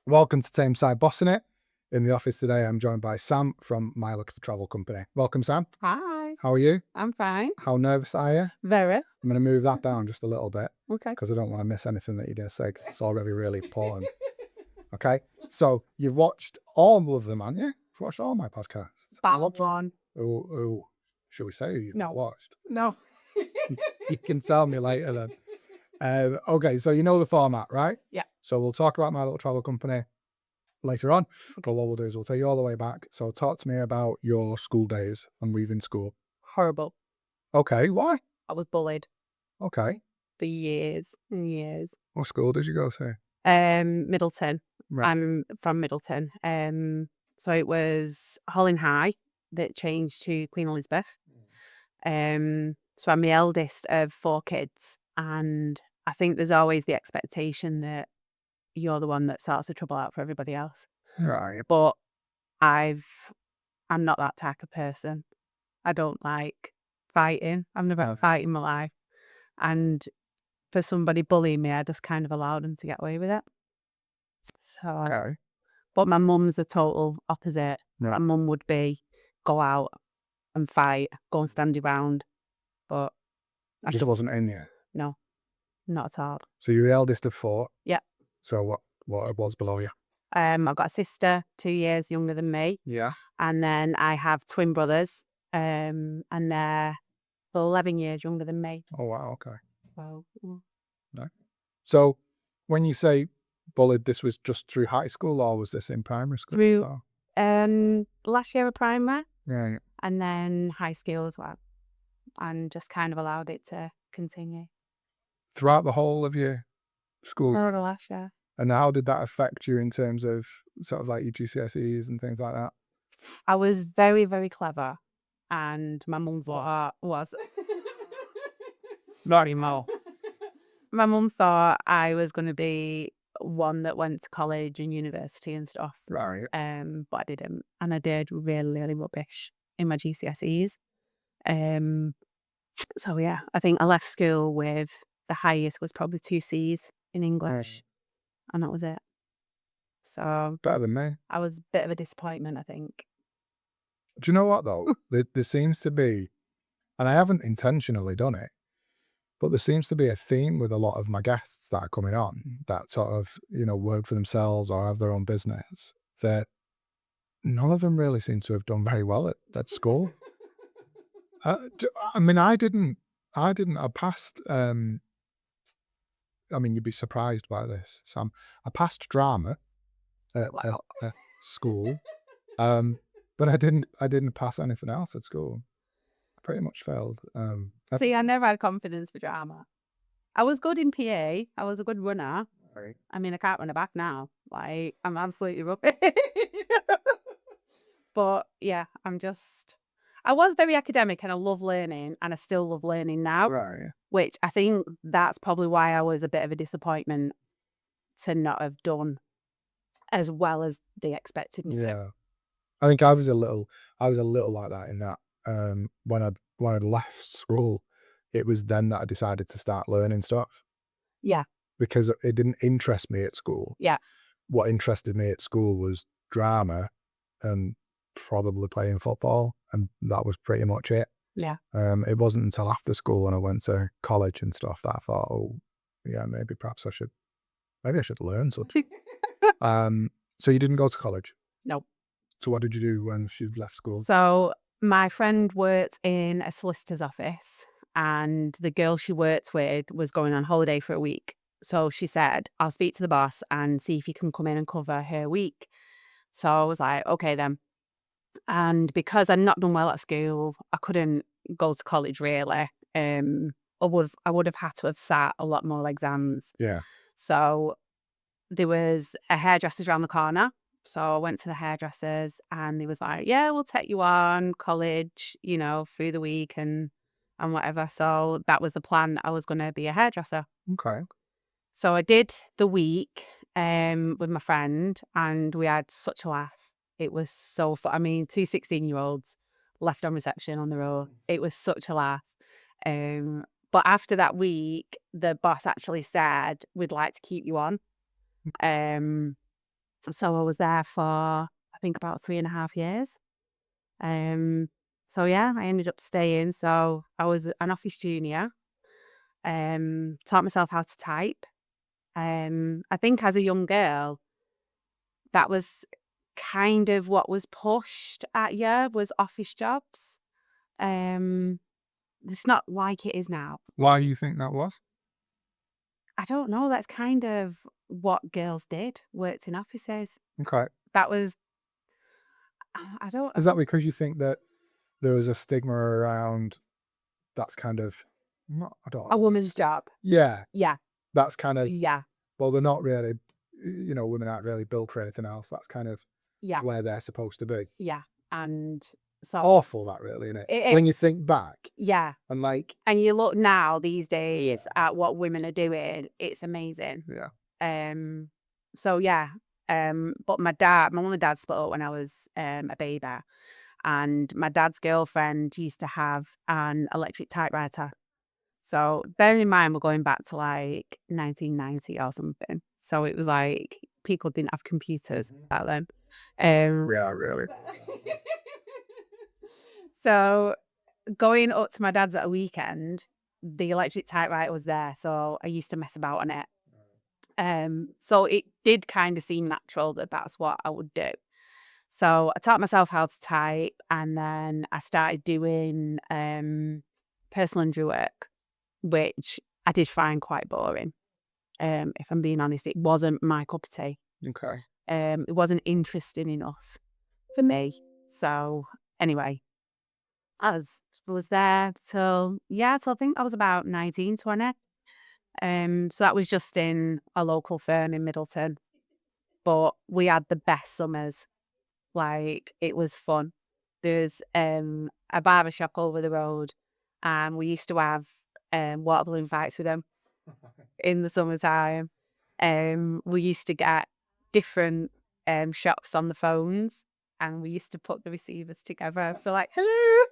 Welcome to Tameside Bossing It. In the office today, I'm joined by Sam from My Little Travel Company. Welcome, Sam. Hi, How are you? I'm fine. How nervous are you? Very. I'm going to move that down just a little bit Okay. because I don't want to miss anything that you're going to say because it's already really important. Okay, so you've watched all of them, haven't you? You've watched all my podcasts. Bad one. Oh, should we say who you've watched? No. You can tell me later then. Okay, so you know the format, right? Yeah. So we'll talk about My Little Travel Company later on. But what we'll do is we'll take you all the way back. So talk to me about your school days and leaving school. Horrible. Okay, why? I was bullied Okay. for years and years. What school did you go to? Middleton. Right. I'm from Middleton. So it was Holland High that changed to Queen Elizabeth. So I'm the eldest of 4 kids, and I think there's always the expectation that you're the one that sorts the trouble out for everybody else. Right. But I'm not that type of person. I don't like fighting. I've never had a fight in my life. And for somebody bullying me, I just kind of allowed them to get away with it. So, but my mum's the total opposite. Right. My mum would be go out and fight, go and stand your ground. But I just wasn't in you. no, not at all. So you're the eldest of 4. Yeah. So what was below you? I've got a sister 2 years younger than me. Yeah. And then I have twin brothers, and they're 11 years younger than me. Oh wow. Okay. So, No. So when you say bullied, this was just through high school or was this in primary school? through last year of primary, Yeah. and then high school as well, and just kind of allowed it to continue. Throughout the whole of your school. For the last year. And how did that affect you in terms of sort of like your GCSEs and things like that? I was very, very clever, and my mum thought was not anymore. My mum thought I was going to be one that went to college and university and stuff. Right. But I didn't, and I did really, really rubbish in my GCSEs. So yeah, I think I left school with the highest was probably 2 C's in English, and that was it. So Better than me. I was a bit of a disappointment, I think. Do you know what though? There seems to be, and I haven't intentionally done it, but there seems to be a theme with a lot of my guests that are coming on that sort of, work for themselves or have their own business, that none of them really seem to have done very well at school. I mean, I didn't. I passed. I mean, you'd be surprised by this, Sam. I passed drama at school, but I didn't pass anything else at school. I pretty much failed. See, I never had confidence for drama. I was good in PA. I was a good runner. Right. I mean, I can't run it back now. Like, I'm absolutely rubbish. But yeah, I was very academic and I love learning, and I still love learning now. Right. Which I think that's probably why I was a bit of a disappointment to not have done as well as they expected me to. Yeah. I think I was a little like that in that when I'd left school, it was then that I decided to start learning stuff. Yeah. Because it didn't interest me at school. Yeah. What interested me at school was drama and probably playing football, and that was pretty much it. Yeah. It wasn't until after school when I went to college and stuff that I thought, oh, yeah, maybe I should learn something. So you didn't go to college? No. So what did you do when she left school? So my friend worked in a solicitor's office, and the girl she worked with was going on holiday for a week. So she said, I'll speak to the boss and see if you can come in and cover her week. So I was like, okay then. And because I'd not done well at school, I couldn't go to college really. I would have had to have sat a lot more exams. Yeah. So there was a hairdresser's around the corner. So I went to the hairdressers, and they was like, yeah, we'll take you on college, through the week and whatever. So that was the plan. I was going to be a hairdresser. Okay. So I did the week with my friend, and we had such a laugh. It was so fun. I mean, 2 16-year-olds left on reception on their own. It was such a laugh. But after that week, the boss actually said, we'd like to keep you on So I was there for, I think, about 3.5 years. So yeah, I ended up staying. So I was an office junior. Taught myself how to type. I think as a young girl, that was kind of what was pushed at you, was office jobs. Um, it's not like it is now. Why do you think that was? I don't know. That's kind of what girls did, worked in offices. Okay. That was, I don't, Is that because you think that there was a stigma around that's kind of not, I don't a know. woman's job. Yeah, Yeah, that's kind of, yeah, well, they're not really, women aren't really built for anything else. That's kind of yeah, where they're supposed to be. yeah. And so, Awful, that really, isn't it? It- When you think back yeah. and like, And you look now these days at what women are doing, it's amazing. yeah, So yeah. But my mum and dad split up when I was a baby, and my dad's girlfriend used to have an electric typewriter. So bearing in mind we're going back to like 1990 or something. So it was like people didn't have computers back then. yeah, really. So going up to my dad's at a weekend, the electric typewriter was there, so I used to mess about on it. So it did kind of seem natural that that's what I would do. So I taught myself how to type, and then I started doing personal injury work, which I did find quite boring. If I'm being honest, it wasn't my cup of tea. Okay. It wasn't interesting enough for me. So anyway, was there till I think I was about 19, 20. So that was just in a local firm in Middleton. But we had the best summers. Like, it was fun. There's a barber shop over the road, and we used to have water balloon fights with them in the summertime. We used to get different shops on the phones, and we used to put the receivers together for like, hello.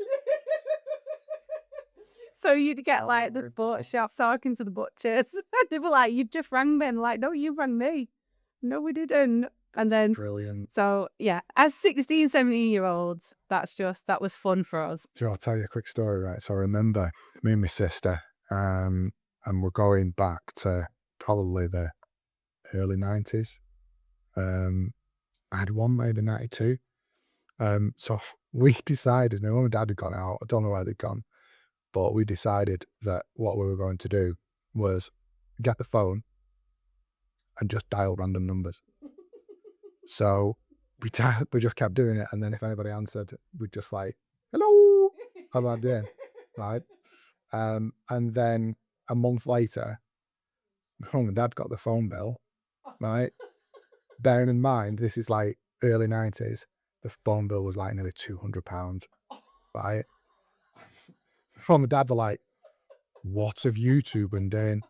So you'd get like the sports shop talking to the butchers. They were like, you just rang me. And like, no, you rang me. No, we didn't. And then, Brilliant. so yeah, as 16, 17-year-olds, that was fun for us. Sure, I'll tell you a quick story, right? So I remember me and my sister, and we're going back to probably the early 90s. I had one maybe 92. So we decided, my mum and dad had gone out. I don't know where they'd gone, but we decided that what we were going to do was get the phone and just dial random numbers. So we just kept doing it, and then if anybody answered, we'd just like, hello, how about doing, right? And then a month later, my mum and dad got the phone bill, right? Bearing in mind, this is like early 90s, the phone bill was like nearly £200, right? Mum and dad were like, what have you two been doing?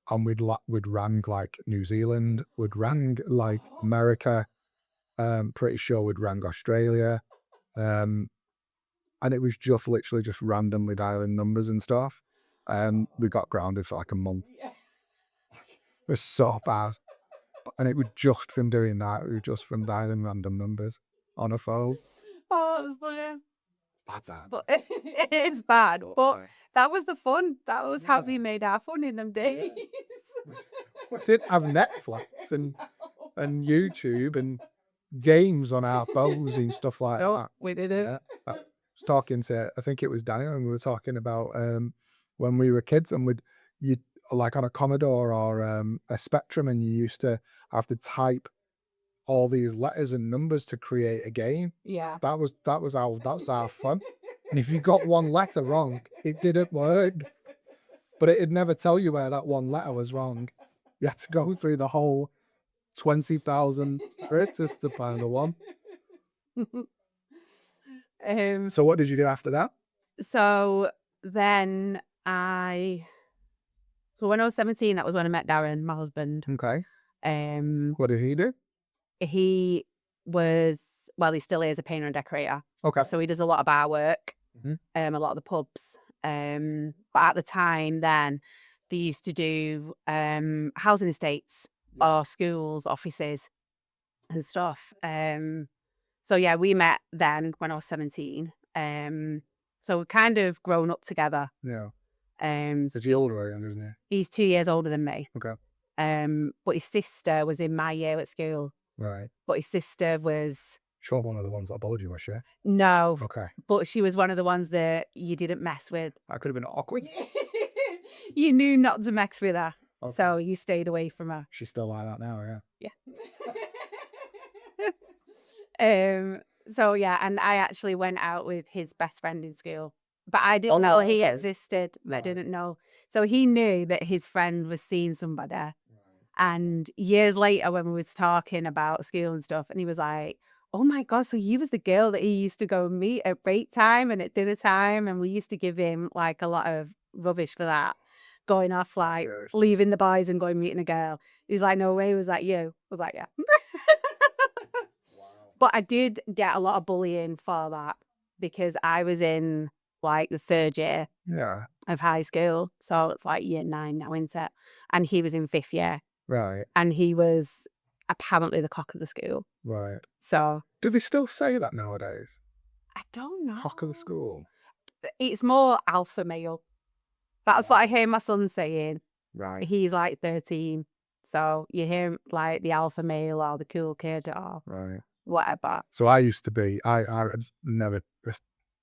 And we'd rang like New Zealand, we'd rang like America, pretty sure we'd rang Australia. And it was just literally just randomly dialing numbers and stuff. We got grounded for like a month. It was so bad. And it was just from doing that. It was just from dialing random numbers on a phone. Oh, that's funny. Bad that. But it's bad. But that was the fun. That was how we made our fun in them days. We didn't have Netflix and YouTube and games on our phones and stuff like No, that. we didn't. Yeah. I was talking to, I think it was Daniel, and we were talking about when we were kids, and you'd like on a Commodore or a Spectrum, and you used to have to type all these letters and numbers to create a game. Yeah. That was our fun. And if you got one letter wrong, it didn't work. But it'd never tell you where that one letter was wrong. You had to go through the whole 20,000 characters to find the one. So what did you do after that? So then so when I was 17, that was when I met Darren, my husband. Okay. Um, What did he do? he he still is a painter and decorator. Okay. So he does a lot of bar work, Mhm. a lot of the pubs. But at the time then, they used to do housing estates or schools, offices. and stuff. So yeah, we met then when I was 17. So we've kind of grown up together. Yeah. Um, Is he older or younger, isn't he's 2 years older than me. he? Okay. But his sister was in my year at school. Right. But his sister was Sure, one of the ones that bothered you, was she? no, Okay. but she was one of the ones that you didn't mess with. That could have been awkward. You knew not to mess with her, Okay. so you stayed away from her. She's still like that now, yeah. Yeah. So yeah, and I actually went out with his best friend in school, but I didn't know he existed. I Right. didn't know. So he knew that his friend was seeing somebody. Right. And years later, when we was talking about school and stuff, and he was like, "Oh my God, so you was the girl that he used to go meet at break time and at dinner time, and we used to give him like a lot of rubbish for that, going off like Seriously. leaving the boys and going meeting a girl." He was like, "No way, was that you?" I was like, "Yeah." Wow. But I did get a lot of bullying for that because I was in like the 3rd year Yeah. of high school, so it's like year 9 now, isn't it? And he was in 5th year. Right. And he was apparently the cock of the school. Right. So Do they still say that nowadays? I don't know. Cock of the school. It's more alpha male. That's what I hear my son saying. Right. He's like 13. So you hear him like the alpha male or the cool kid or Right. whatever. So I used to be, I never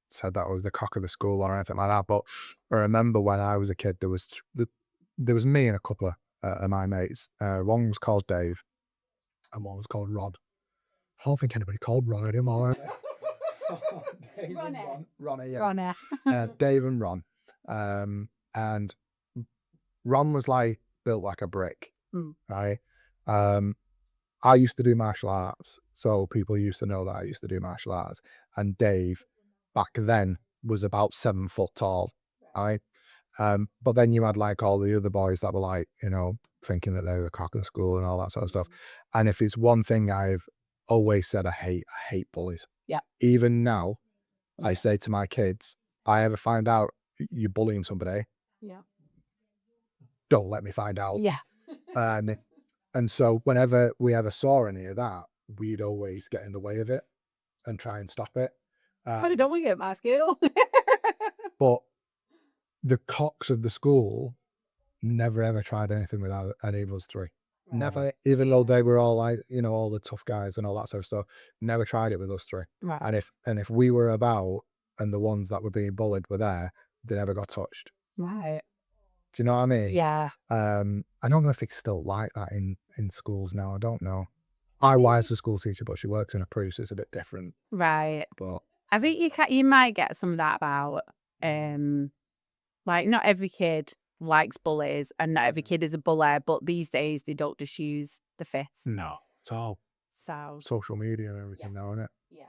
said that I was the cock of the school or anything like that, but I remember when I was a kid, there was me and a couple of my mates. One was called Dave and one was called Rod. I don't think anybody called Rod anymore. Dave and Ron. Ronnie, yeah. Ronnie. Dave and Ron. And Ron was like built like a brick, right? I used to do martial arts, so people used to know that I used to do martial arts. And Dave, back then, was about 7 foot tall, right? But then you had like all the other boys that were like, you know, thinking that they were the cock of the school and all that sort of stuff. And if it's one thing I've always said, I hate bullies. Yeah. Even now, I say to my kids, I ever find out you're bullying somebody, Yeah. don't let me find out. Yeah. And so whenever we ever saw any of that, we'd always get in the way of it and try and stop it. But I don't want to get my school. But the cocks of the school never ever tried anything with any of us three. Never, even though they were all like, you know, all the tough guys and all that sort of stuff, never tried it with us three. Right. And if we were about and the ones that were being bullied were there, they never got touched. Right. Do you know what I mean? Yeah. I don't know if it's still like that in schools now. I don't know. My wife's a school teacher, but she works in a Pru, so it's a bit different. Right. But I think you might get some of that about like not every kid likes bullies and not every kid is a bully, but these days they don't just use the fist. no, it's all So social media and everything now, isn't it? yeah.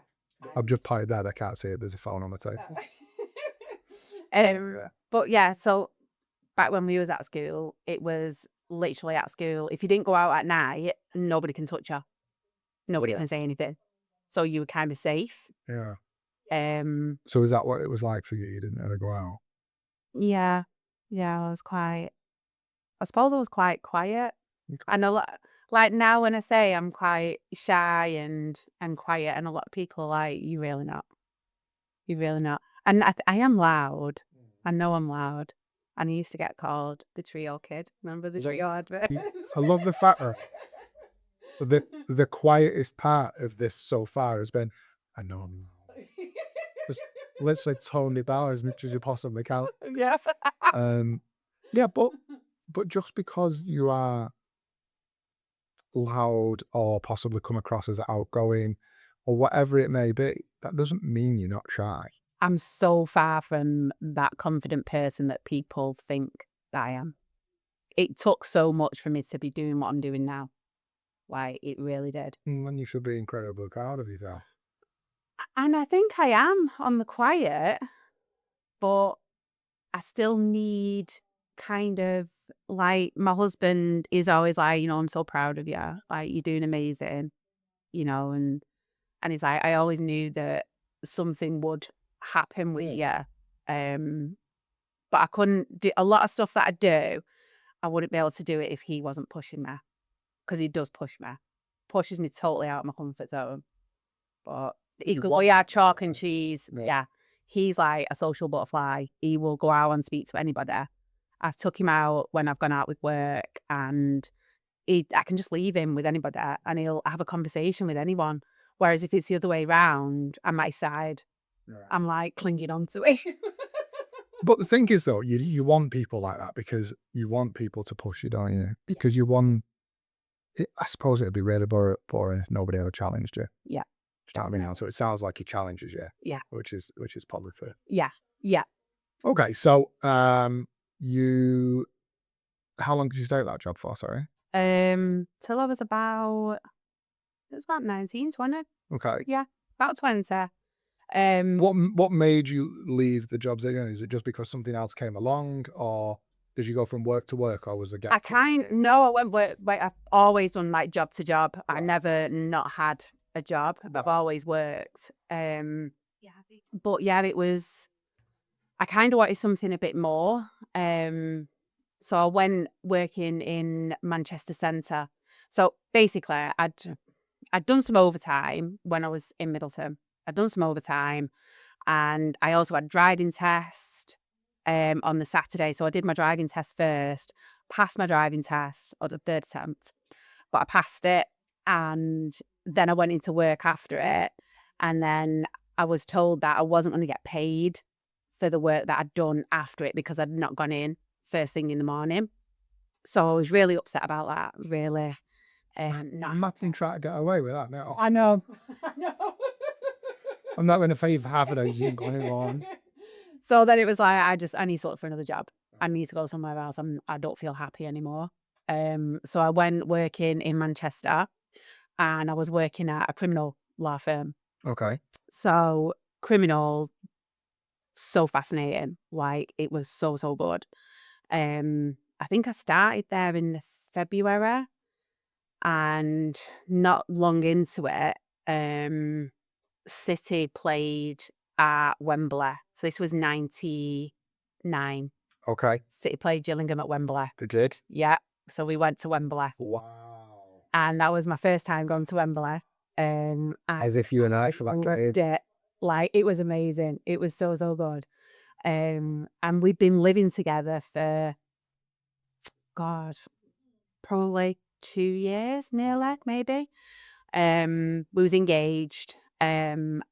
I've just pointed there. They can't see it. There's a phone on the table. But yeah, so back when we was at school, it was literally at school. If you didn't go out at night, nobody can touch you. Nobody can say anything. So you were kind of safe. Yeah. So is that what it was like for you? You didn't ever go out? Yeah. Yeah, I suppose I was quite quiet. Okay. And a lot, like now when I say I'm quite shy and quiet, and a lot of people are like, "You really not? You really not?" And I am loud. I know I'm loud. And I used to get called the trio kid. Remember the trio advert? I love the fact that the quietest part of this so far has been, I know I'm loud. Just literally tone it down as much as you possibly can. Yeah. Yeah, but just because you are loud or possibly come across as outgoing or whatever it may be, that doesn't mean you're not shy. I'm so far from that confident person that people think that I am. It took so much for me to be doing what I'm doing now. Like, it really did. And you should be incredibly proud of yourself. And I think I am on the quiet, but I still need kind of like my husband is always like, I'm so proud of you. Like, you're doing amazing, and he's like, I always knew that something would happen with you. But I couldn't do a lot of stuff that I do. I wouldn't be able to do it if he wasn't pushing me, because he does push me. pushes me totally out of my comfort zone. But we had chalk and cheese. Yeah. He's like a social butterfly. He will go out and speak to anybody. I've took him out when I've gone out with work, and I can just leave him with anybody and he'll have a conversation with anyone. Whereas if it's the other way around, on my side, I'm like clinging on to it. But the thing is, though, you want people like that because you want people to push you, don't you? Because you want, I suppose it'd be really boring if nobody ever challenged you. Yeah. Do you know what I mean? So it sounds like he challenges you. Yeah. Which is positive. Yeah. Yeah. Okay, so you, how long did you stay at that job for? Sorry. Till I was about 19, 20. Okay. Yeah, about 20. What made you leave the jobs again? Is it just because something else came along, or did you go from work to work, or was it a gap? I went work. I've always done like job to job. I never not had a job. I've always worked. But yeah, it was. I kind of wanted something a bit more. So I went working in Manchester Centre. So basically, I'd done some overtime when I was in Middleton. I'd done some overtime, and I also had a driving test on the Saturday. So I did my driving test first, passed my driving test on the third attempt, but I passed it, and then I went into work after it, and then I was told that I wasn't going to get paid for the work that I'd done after it because I'd not gone in first thing in the morning. So I was really upset about that, really. Nothing trying to get away with that now. I know. I'm not going to pay for half of those. You going on. So then it was like, I need to look for another job. I need to go somewhere else. I don't feel happy anymore. So I went working in Manchester, and I was working at a criminal law firm. Okay. So criminal, so fascinating. Like, it was so good. I think I started there in February, and not long into it, City played at Wembley. So this was 99. Okay. City played Gillingham at Wembley. They did? Yeah. So we went to Wembley. Wow. And that was my first time going to Wembley. As if you and I for that loved it. Like, it was amazing. It was so good. And we've been living together for, God, probably 2 years, nearly, maybe. We was engaged. And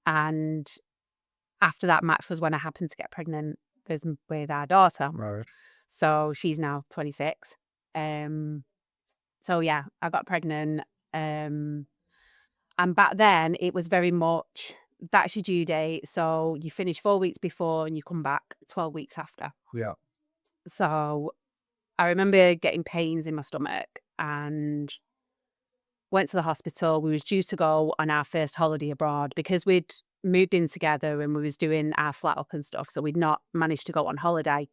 after that match was when I happened to get pregnant with our daughter. Right. So she's now 26. So yeah, I got pregnant. And back then it was very much, that's your due date. So you finish 4 weeks before and you come back 12 weeks after. Yeah. So I remember getting pains in my stomach and went to the hospital. We was due to go on our first holiday abroad because we'd moved in together and we was doing our flat up and stuff. So we'd not managed to go on holiday.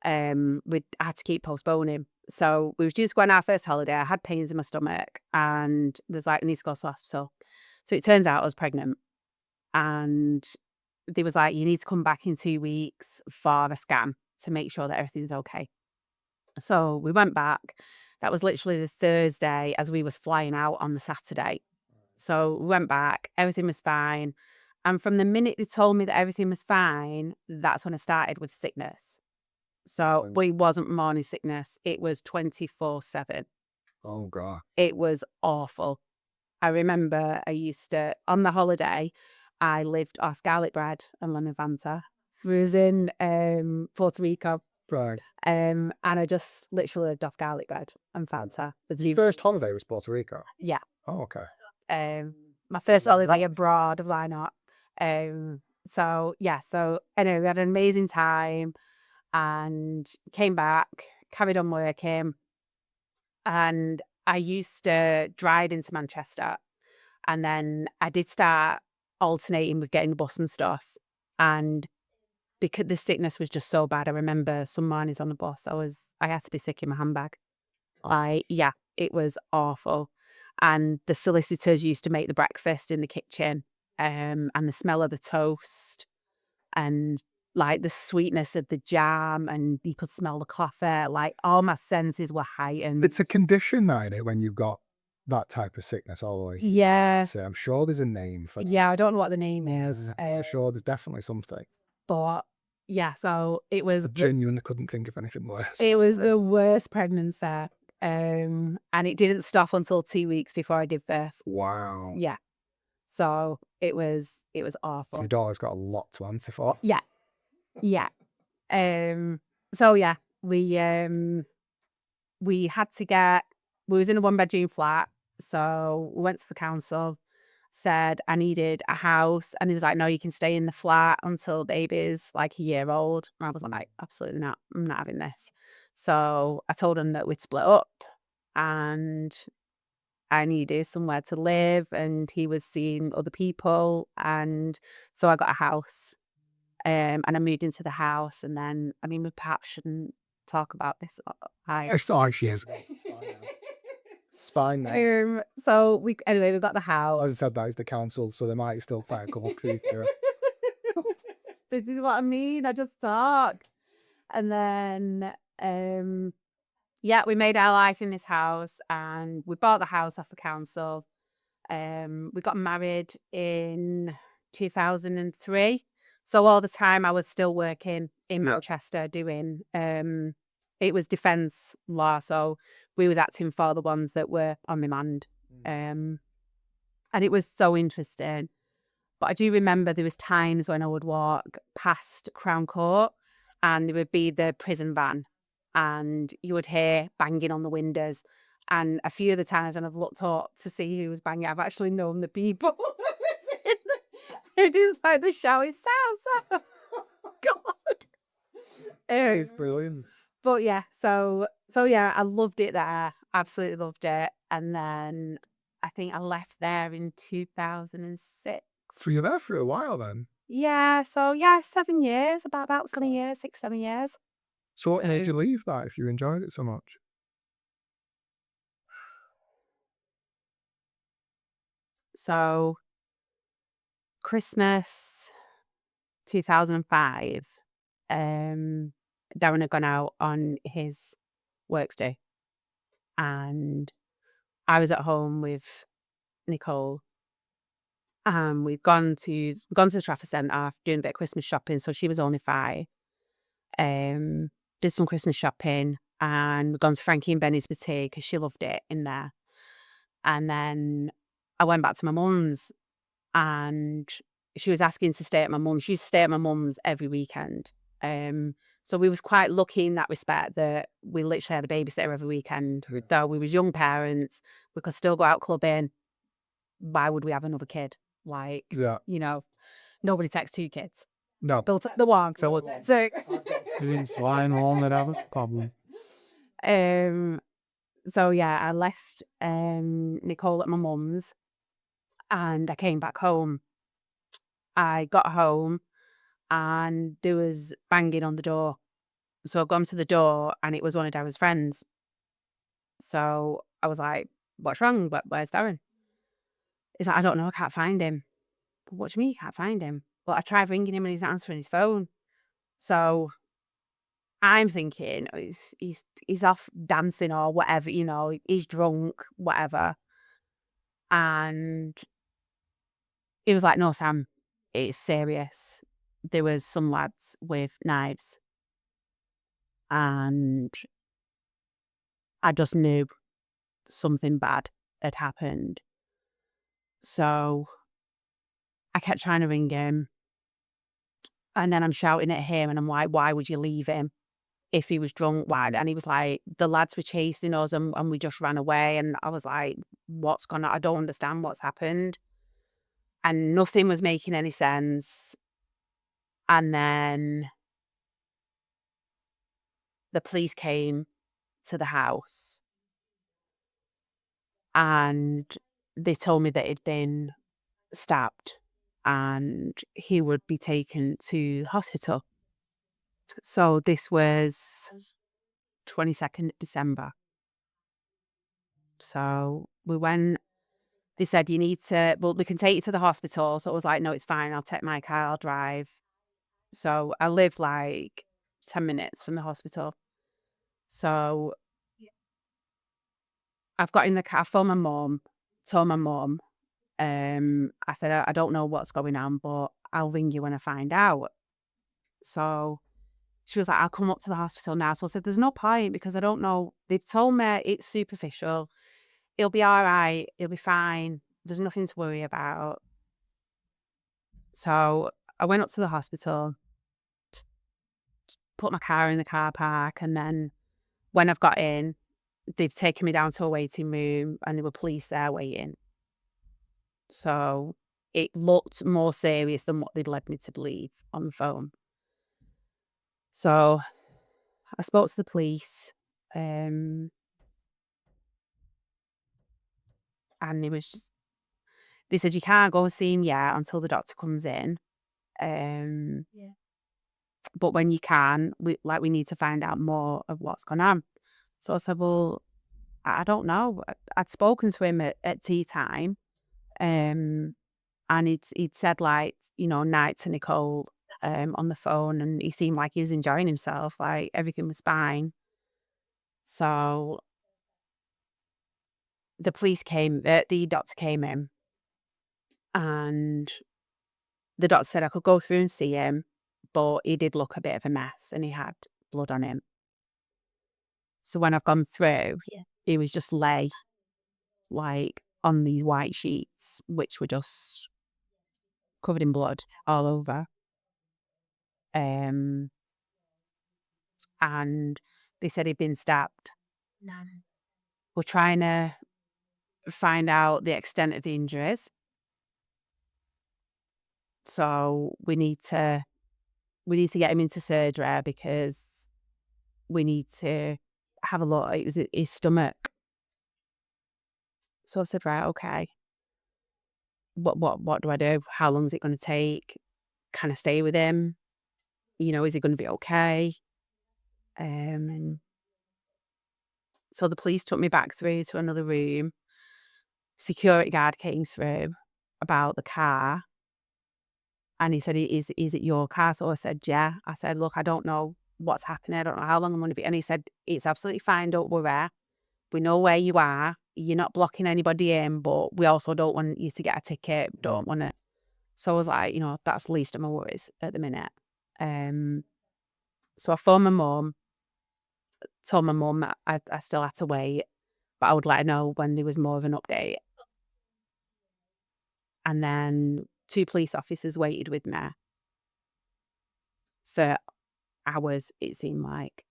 We'd had to keep postponing. So we was due to go on our first holiday. I had pains in my stomach and was like, I need to go to the hospital. So it turns out I was pregnant. And they was like, you need to come back in 2 weeks for a scan to make sure that everything's okay. So we went back. That was literally the Thursday as we was flying out on the Saturday. So we went back, everything was fine. And from the minute they told me that everything was fine, that's when I started with sickness. So it wasn't morning sickness. It was 24/7. Oh, God. It was awful. I remember I used to, on the holiday, I lived off garlic bread and lemon Fanta. We was in Puerto Rico. Right. And I just literally lived off garlic bread and Fanta. First holiday was Puerto Rico? Yeah. Oh, okay. My first holiday abroad, why not? So yeah, so anyway, we had an amazing time and came back, carried on working. And I used to drive into Manchester, and then I did start alternating with getting the bus and stuff. And because the sickness was just so bad, I remember some mornings on the bus, I had to be sick in my handbag. Yeah, it was awful. And the solicitors used to make the breakfast in the kitchen, and the smell of the toast and like the sweetness of the jam, and you could smell the coffee. Like, all my senses were heightened. It's a condition, ain't it, when you've got that type of sickness all the way. Yeah. So I'm sure there's a name for that. Yeah, I don't know what the name is. I'm sure there's definitely something. But yeah, so it was I genuinely couldn't think of anything worse. it was the worst pregnancy. And it didn't stop until 2 weeks before I did birth. Wow. Yeah. So it was awful. Your daughter's got a lot to answer for. Yeah. Yeah. So yeah, we had to we was in a 1-bedroom flat, so we went to the council, said I needed a house, and he was like, no, you can stay in the flat until baby's like a year old. And I was like, absolutely not, I'm not having this. So I told him that we'd split up and I needed somewhere to live, and he was seeing other people, and so I got a house. And I moved into the house, and then, I mean, we perhaps shouldn't talk about this. She is. It's fine now. So we got the As I house. said, that is the council, so they might still play a couple of feet here. This is what I mean. I just talk. And then, yeah, we made our life in this house, and we bought the house off the council. We got married in 2003. So all the time I was still working in Manchester doing, it was defence law. So we was acting for the ones that were on remand. And it was so interesting. But I do remember there was times when I would walk past Crown Court and there would be the prison van and you would hear banging on the windows. And a few of the times when I've looked up to see who was banging, I've actually known the people. It is like the show is sound. God. It's brilliant. But yeah, so yeah, I loved it there. Absolutely loved it. And then I think I left there in 2006. So you're there for a while then? Yeah, so yeah, 7 years, about 7 years, 6, 7 years. So what made you leave that if you enjoyed it so much? So Christmas 2005, Darren had gone out on his works day and I was at home with Nicole. We'd gone to the Trafford Centre doing a bit of Christmas shopping, so she was only 5. Did some Christmas shopping and we'd gone to Frankie and Benny's boutique because she loved it in there. And then I went back to my mum's and she was asking to stay at my mum's. She used to stay at my mum's every weekend. So we was quite lucky in that respect that we literally had a babysitter every weekend. So we was young parents. We could still go out clubbing. Why would we have another kid? Like, Yeah. you know, nobody takes 2 kids. No. They'll take the one. So Flying home without a problem. So yeah, I left Nicole at my mum's and I came back home. I got home and there was banging on the door. So I've gone to the door and it was one of Darren's friends. So I was like, what's wrong? Where's Darren? He's like, I don't know, I can't find him. But what do you mean you can't find him? Well, I tried ringing him and he's not answering his phone. So I'm thinking he's off dancing or whatever, you know, he's drunk, whatever. And he was like, no, Sam, it's serious. There was some lads with knives. And I just knew something bad had happened. So I kept trying to ring him. And then I'm shouting at him and I'm like, why would you leave him? If he was drunk, why? And he was like, the lads were chasing us and we just ran away. And I was like, what's gone on? I don't understand what's happened. And nothing was making any sense. And then the police came to the house and they told me that he'd been stabbed and he would be taken to hospital. So this was 22nd December. So we went, they said, you need to, well, we can take you to the hospital. So I was like, no, it's fine. I'll take my car, I'll drive. So I live like 10 minutes from the hospital. So I've got in the car, I phoned my mum, told my mum, I said, I don't know what's going on, but I'll ring you when I find out. So she was like, I'll come up to the hospital now. So I said, there's no point because I don't know. They've told me it's superficial. He'll be all right. He'll be fine. There's nothing to worry about. So I went up to the hospital, put my car in the car park, and then when I've got in, they've taken me down to a waiting room and there were police there waiting. So it looked more serious than what they'd led me to believe on the phone. So I spoke to the police, and they said you can't go and see him yet until the doctor comes in. Yeah. But when you can, we need to find out more of what's going on. So I said, well, I don't know. I'd spoken to him at tea time, and he'd said night to Nicole on the phone, and he seemed like he was enjoying himself, like everything was fine. So the doctor came in, and the doctor said I could go through and see him, but he did look a bit of a mess and he had blood on him. So when I've gone through, Yeah. he was just lay like on these white sheets, which were just covered in blood all over. And they said he'd been stabbed. No. We're trying to find out the extent of the injuries. So we need to get him into surgery because we need to have a look at his stomach. So I said, right, okay. What do I do? How long is it going to take? Can I stay with him? Is he going to be okay? And so the police took me back through to another room. Security guard came through about the car, and he said, is it your car? So I said, yeah. I said, look, I don't know what's happening. I don't know how long I'm going to be. And he said, it's absolutely fine. Don't worry. We know where you are. You're not blocking anybody in, but we also don't want you to get a ticket. Don't want it. So I was like, that's the least of my worries at the minute. So I phoned my mum, told my mum I still had to wait, but I would let her know when there was more of an update. And then 2 police officers waited with me for hours, it seemed like.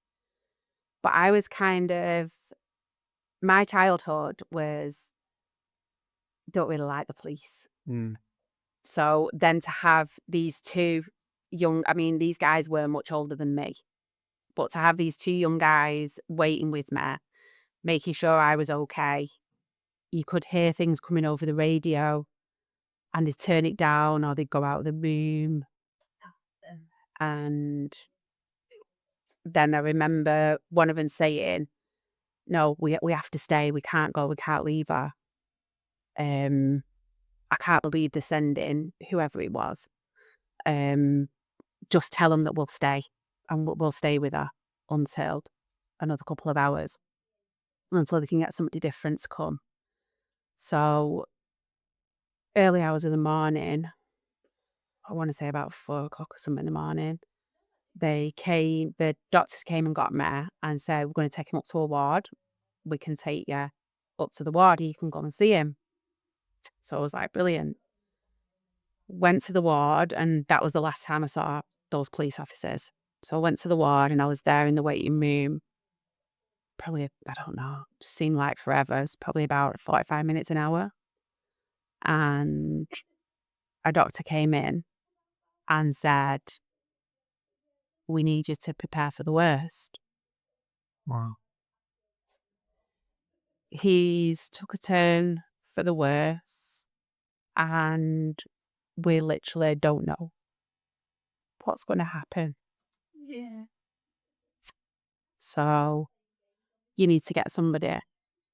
But I was my childhood was, don't really like the police. So then to have these 2 these guys were much older than me, but to have these 2 young guys waiting with me, making sure I was okay, you could hear things coming over the radio and they'd turn it down or they'd go out of the room. And then I remember one of them saying, no, we have to stay, we can't go, we can't leave her. I can't believe they're sending whoever it was. Just tell them that we'll stay and we'll stay with her until another couple of hours until they can get somebody different to come. So early hours of the morning, I want to say about 4 o'clock or something in the morning, the doctors came and got me and said, we're going to take him up to a ward. We can take you up to the ward, you can go and see him. So I was like, brilliant. Went to the ward, and that was the last time I saw those police officers. So I went to the ward and I was there in the waiting room. Probably, I don't know, seemed like forever. It was probably about 45 minutes, an hour. And a doctor came in and said, we need you to prepare for the worst. Wow. He's took a turn for the worse, and we literally don't know what's going to happen. Yeah. So you need to get somebody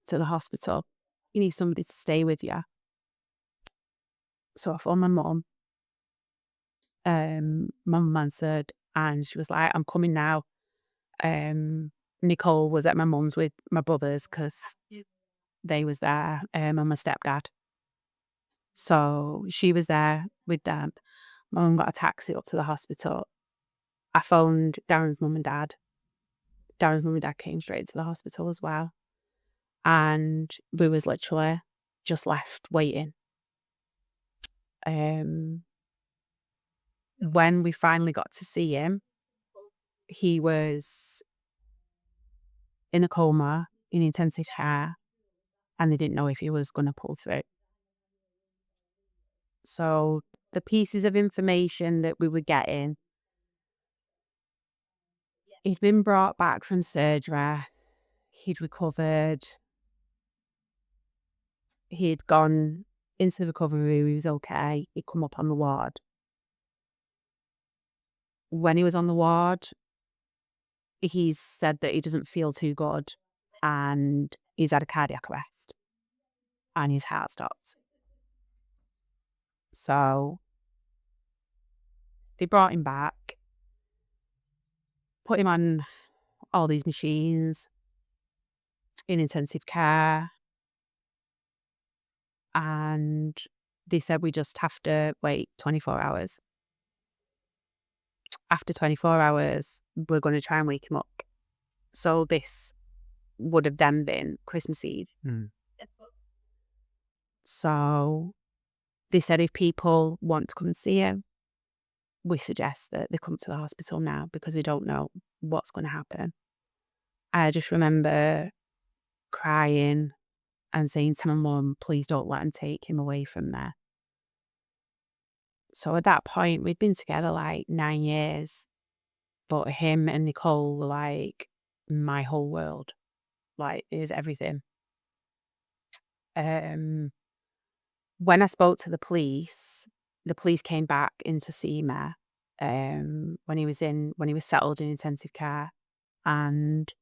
to the hospital. You need somebody to stay with you. So I phoned my mum. My mum answered and she was like, I'm coming now. Nicole was at my mum's with my brothers because they was there, and my stepdad. So she was there with them. My mum got a taxi up to the hospital. I phoned Darren's mum and dad. Darren's mum and dad came straight to the hospital as well. And we was literally just left waiting. When we finally got to see him, he was in a coma, in intensive care, and they didn't know if he was going to pull through. So the pieces of information that we were getting, he'd been brought back from surgery, he'd recovered, he'd gone into the recovery room, he was okay, he'd come up on the ward. When he was on the ward, he's said that he doesn't feel too good and he's had a cardiac arrest and his heart stopped. So they brought him back, put him on all these machines in intensive care, and they said we just have to wait 24 hours. After 24 hours, we're going to try and wake him up. So this would have then been Christmas Eve. So they said if people want to come and see him, we suggest that they come to the hospital now because we don't know what's going to happen. I just remember crying and saying to my mum, please don't let him take him away from there. So at that point, we'd been together like 9 years, but him and Nicole were like my whole world, like is everything. When I spoke to the police came back in to see me when he was settled in intensive care, and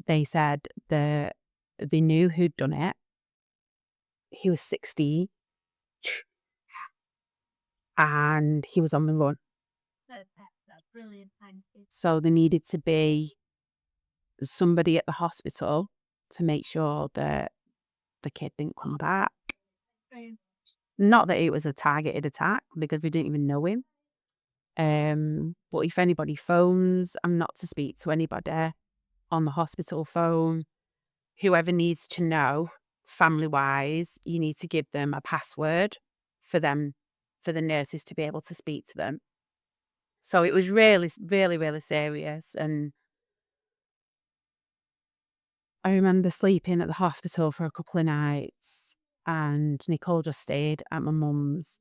they said that they knew who'd done it. He was 16 and he was on the run. That's brilliant. Thank you. So there needed to be somebody at the hospital to make sure that the kid didn't come back. Brilliant. Not that it was a targeted attack because we didn't even know him. But if anybody phones, I'm not to speak to anybody on the hospital phone. Whoever needs to know, family-wise, you need to give them a password for the nurses to be able to speak to them. So it was really, really, really serious. And I remember sleeping at the hospital for a couple of nights and Nicole just stayed at my mum's.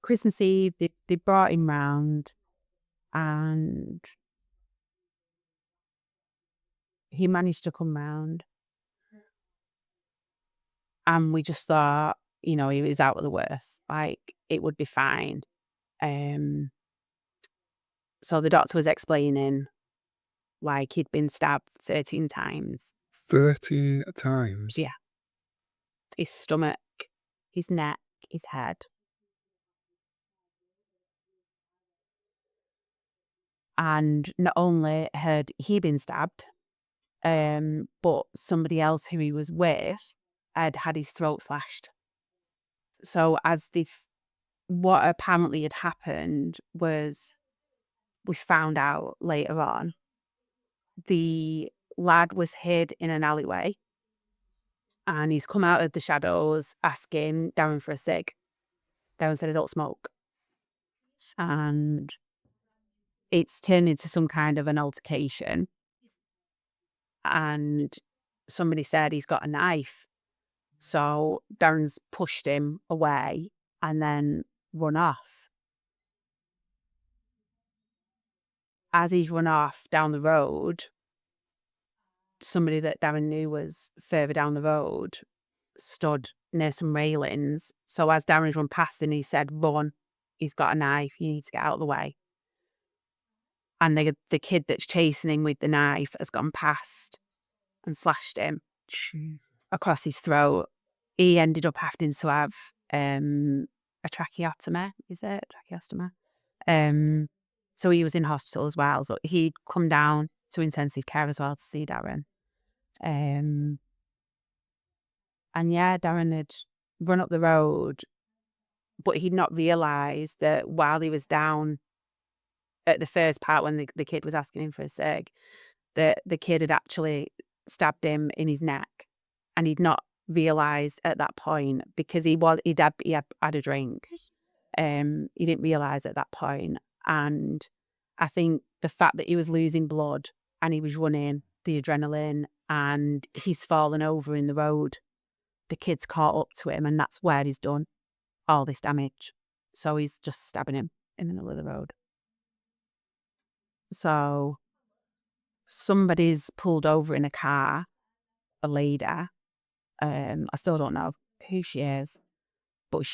Christmas Eve, they brought him round and he managed to come round. And we just thought, he was out of the worst. Like, it would be fine. So the doctor was explaining, like, he'd been stabbed 13 times. 13 times? Yeah. His stomach, his neck, his head. And not only had he been stabbed, but somebody else who he was with had his throat slashed. So what apparently had happened was, we found out later on, the lad was hid in an alleyway and he's come out of the shadows asking Darren for a cig. Darren said, I don't smoke. And it's turned into some kind of an altercation. And somebody said he's got a knife. So Darren's pushed him away and then run off. As he's run off down the road, somebody that Darren knew was further down the road stood near some railings. So as Darren's run past him, he said, run, he's got a knife, you need to get out of the way. And the kid that's chasing him with the knife has gone past and slashed him across his throat. He ended up having to have a tracheotomy, is it? Tracheostomy. So he was in hospital as well. So he'd come down to intensive care as well to see Darren. And yeah, Darren had run up the road, but he'd not realised that while he was down at the first part when the kid was asking him for a cig, that the kid had actually stabbed him in his neck, and he'd not realised at that point because he had a drink. He didn't realise at that point, and I think the fact that he was losing blood and he was running, the adrenaline, and he's fallen over in the road, the kid's caught up to him, and that's where he's done all this damage. So he's just stabbing him in the middle of the road. So somebody's pulled over in a car, a lady. I still don't know who she is, but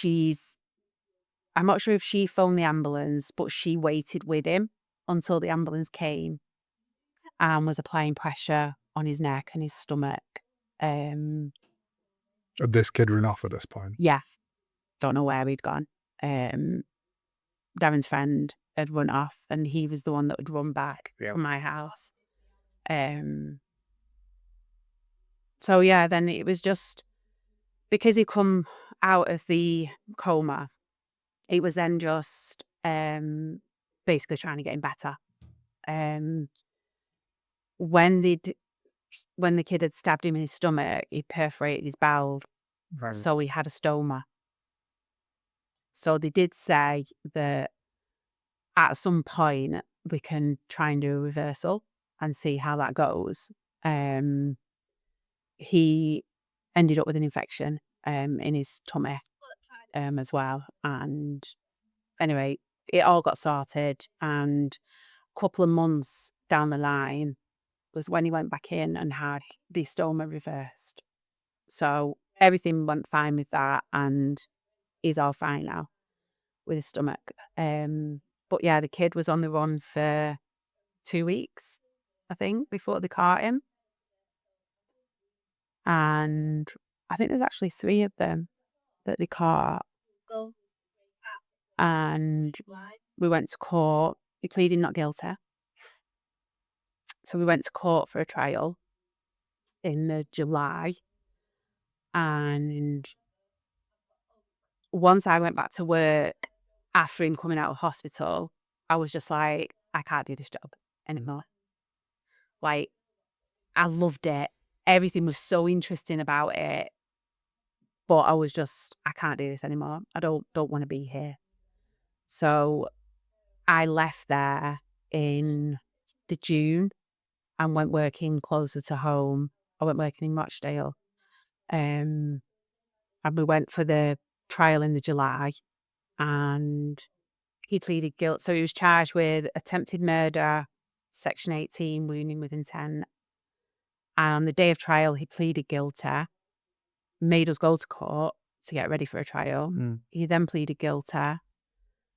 I'm not sure if she phoned the ambulance, but she waited with him until the ambulance came and was applying pressure on his neck and his stomach. Had this kid run off at this point? Yeah, don't know where he'd gone. Darren's friend had run off, and he was the one that would run back from my house. So yeah, then it was just because he come out of the coma, it was then just basically trying to get him better. When the kid had stabbed him in his stomach, he perforated his bowel, so he had a stoma. So they did say that at some point we can try and do a reversal and see how that goes. He ended up with an infection in his tummy as well. And anyway, it all got sorted, and a couple of months down the line was when he went back in and had the stoma reversed. So everything went fine with that, and he's all fine now with his stomach. But yeah, the kid was on the run for 2 weeks, I think, before they caught him. And I think there's actually 3 of them that they caught. And we went to court. He pleaded not guilty. So we went to court for a trial in July. And once I went back to work after him coming out of hospital, I was just like, I can't do this job anymore. Like, I loved it. Everything was so interesting about it. But I was just, I can't do this anymore. I don't want to be here. So I left there in the June and went working closer to home. I went working in Rochdale. And we went for the trial in the July, and he pleaded guilty. So he was charged with attempted murder, Section 18, wounding with intent. And on the day of trial, he pleaded guilty, made us go to court to get ready for a trial. He then pleaded guilty.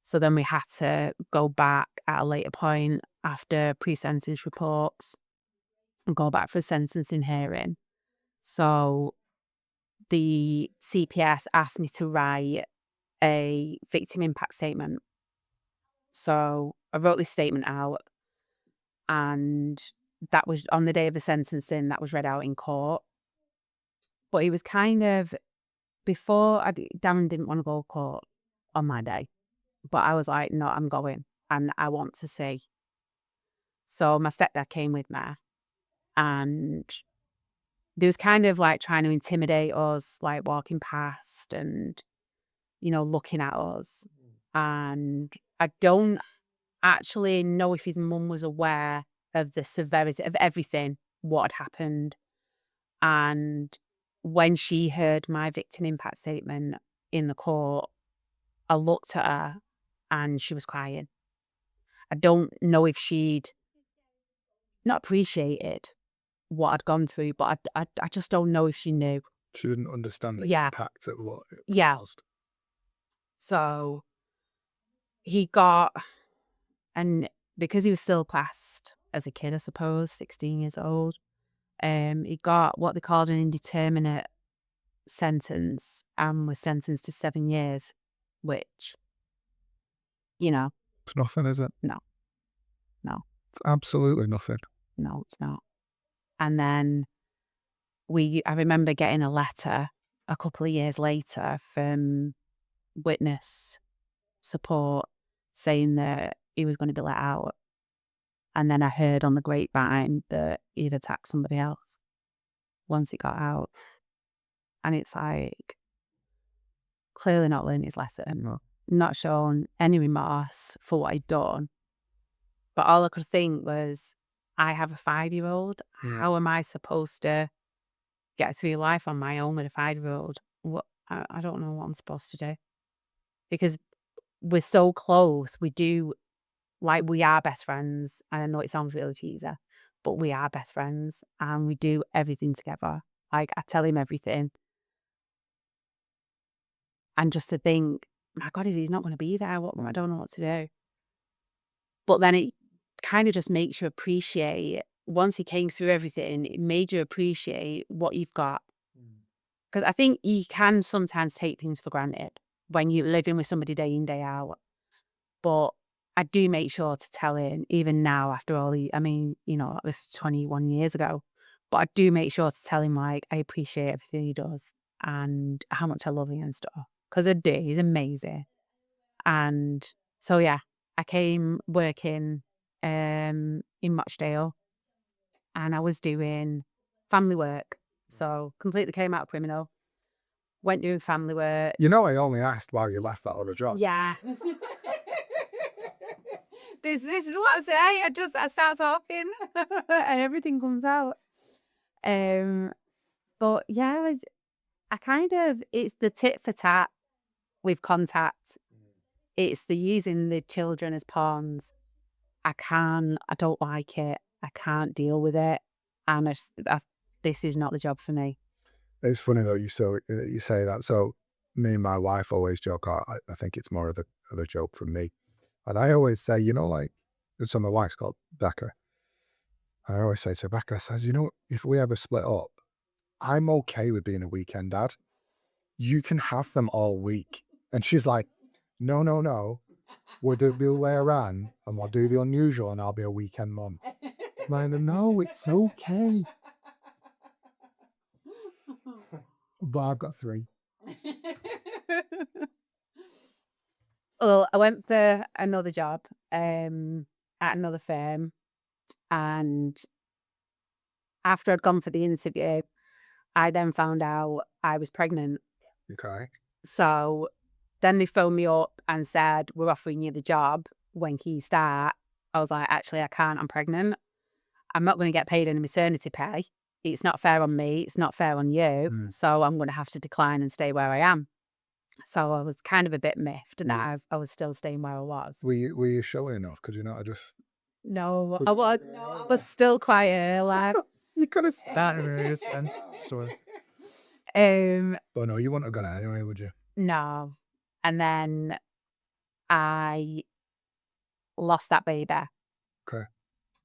So then we had to go back at a later point after pre-sentence reports and go back for a sentencing hearing. So the CPS asked me to write a victim impact statement. So I wrote this statement out, and that was on the day of the sentencing, that was read out in court. But it was kind of, Darren didn't want to go to court on my day, but I was like, no, I'm going, and I want to see. So my stepdad came with me, and they was kind of like trying to intimidate us, like walking past and, looking at us. And I don't actually know if his mum was aware of the severity of everything, what had happened. And when she heard my victim impact statement in the court, I looked at her and she was crying. I don't know if she'd not appreciated what I'd gone through, but I just don't know if she knew. She didn't understand the Yeah. impact of what it Yeah. caused. So he got, and because he was still classed as a kid, I suppose, 16 years old, he got what they called an indeterminate sentence and was sentenced to 7 years, which, It's nothing, is it? No. It's absolutely nothing. No, it's not. And then I remember getting a letter a couple of years later from witness support saying that he was going to be let out. And then I heard on the grapevine that he'd attacked somebody else once he got out. And it's like, clearly not learned his lesson, not shown any remorse for what he'd done. But all I could think was, I have a 5-year-old. How am I supposed to get through life on my own with a 5-year-old? I don't know what I'm supposed to do. Because we're so close. We are best friends. And I know it sounds really cheesy, but we are best friends and we do everything together. Like, I tell him everything. And just to think, my God, he's not going to be there. I don't know what to do. But then it kind of just makes you appreciate, once he came through everything, it made you appreciate what you've got. Because I think you can sometimes take things for granted when you're living with somebody day in, day out. But I do make sure to tell him, even now, after all this was 21 years ago, but I do make sure to tell him, like, I appreciate everything he does and how much I love him and stuff. Because I do, he's amazing. And so, yeah, I came working in Rochdale and I was doing family work. So completely came out of criminal, went doing family work. You know, I only asked why you left that other job. Yeah. This is what I say. I start talking and everything comes out. But yeah, it's the tit for tat with contact. It's the using the children as pawns. I don't like it. I can't deal with it. And this is not the job for me. It's funny though, you say that. So me and my wife always joke, I think it's more of a joke from me. And I always say, like, so my wife's called Becca. I always say to Becca, I says, if we ever split up, I'm okay with being a weekend dad. You can have them all week. And she's like, no. We'll do the other way around and we'll do the unusual and I'll be a weekend mum. I'm like, no, it's okay. But I've got 3. Well, I went for another job at another firm, and after I'd gone for the interview, I then found out I was pregnant. Okay. So then they phoned me up and said, we're offering you the job. When can you start? I was like, actually, I can't. I'm pregnant. I'm not going to get paid any maternity pay. It's not fair on me. It's not fair on you. So I'm going to have to decline and stay where I am. So I was kind of a bit miffed that I was still staying where I was. Were you showing enough? Could you not just... No, I was still quiet. Like, you could have started then. So... But no, you wouldn't have gone out anyway, would you? No. And then I lost that baby. Okay.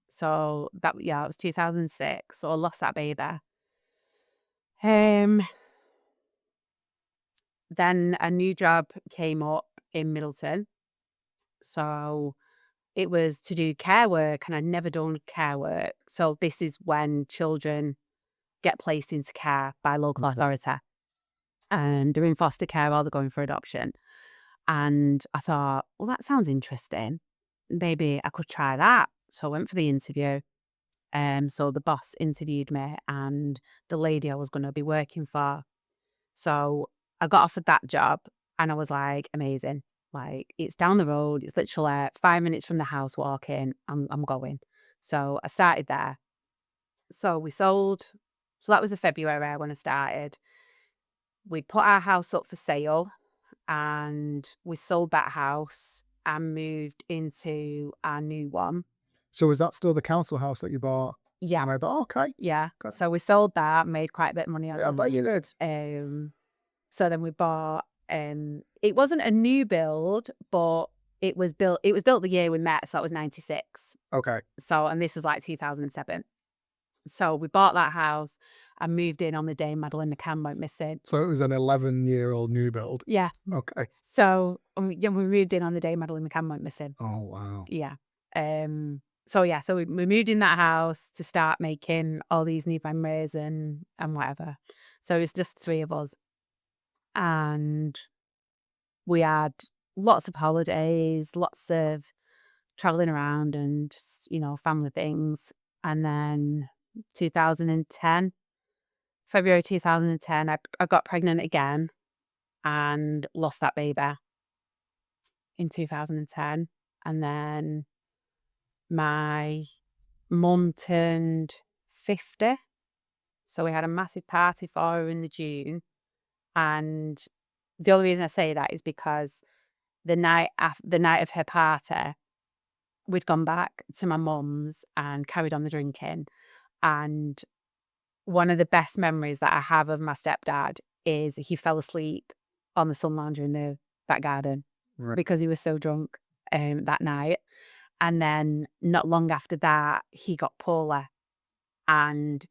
So it was 2006. So I lost that baby. Then a new job came up in Middleton. So it was to do care work, and I'd never done care work. So this is when children get placed into care by local authority. And they're in foster care or they're going for adoption. And I thought, well, that sounds interesting. Maybe I could try that. So I went for the interview. So the boss interviewed me and the lady I was going to be working for. So I got offered that job and I was like, amazing. Like, it's down the road. It's literally 5 minutes from the house walking. I'm going. So I started there. So we sold. So that was in February when I started. We put our house up for sale and we sold that house and moved into our new one. So is that still the council house that you bought? Yeah. And I thought, okay. Yeah. So we sold that, made quite a bit of money on it. I bet you did. So then we bought, it wasn't a new build, but it was built the year we met, so it was 96. Okay. So, and this was like 2007. So we bought that house and moved in on the day Madeline McCann went missing. So it was an 11-year-old new build? Yeah. Okay. So we moved in on the day Madeline McCann went missing. Oh, wow. Yeah. so we moved in that house to start making all these new memories and whatever. So it was just 3 of us. And we had lots of holidays, lots of traveling around and just, family things. And then 2010, February 2010, I got pregnant again and lost that baby in 2010. And then my mum turned 50. So we had a massive party for her in the June. And the only reason I say that is because the night of her party, we'd gone back to my mum's and carried on the drinking. And one of the best memories that I have of my stepdad is he fell asleep on the sun lounger in the back garden because he was so drunk that night. And then not long after that, he got poorly. And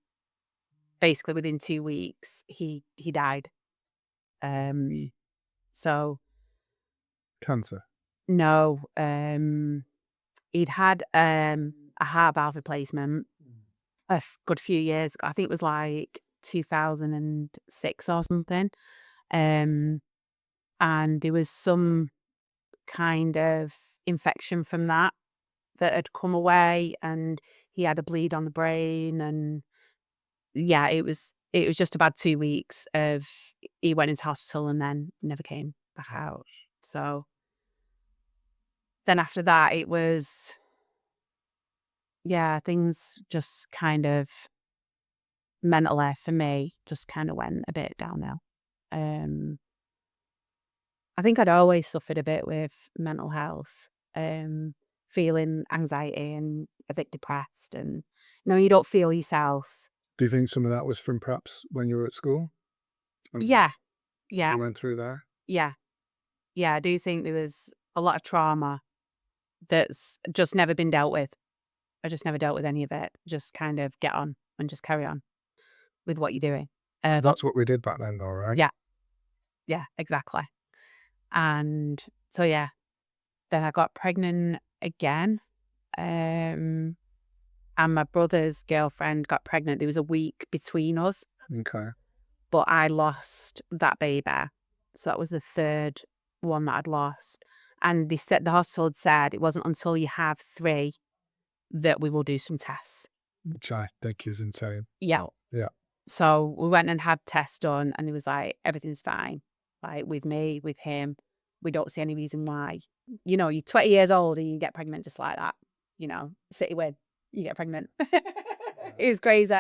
basically within 2 weeks, he died. So Cancer. no, he'd had a heart valve replacement a good few years ago. I think it was like 2006 or something. And there was some kind of infection from that had come away, and he had a bleed on the brain, and yeah, it was just about 2 weeks of he went into hospital and then never came back out. So then after that, it was, things just kind of mentally for me just kind of went a bit downhill. I think I'd always suffered a bit with mental health, feeling anxiety and a bit depressed, and you don't feel yourself. Do you think some of that was from perhaps when you were at school? Yeah, You went through there? yeah. I do think there was a lot of trauma that's just never been dealt with. I just never dealt with any of it. Just kind of get on and just carry on with what you're doing. That's what we did back then, though, right? Yeah, exactly. And so, then I got pregnant again. And my brother's girlfriend got pregnant. There was a week between us. Okay. But I lost that baby. So that was the third one that I'd lost. And the hospital had said it wasn't until you have 3 that we will do some tests. Which I think is insane. Yeah. Yeah. So we went and had tests done, and it was like, everything's fine. Like with me, with him, we don't see any reason why. You're 20 years old and you get pregnant just like that. City win, you get pregnant. It was crazy.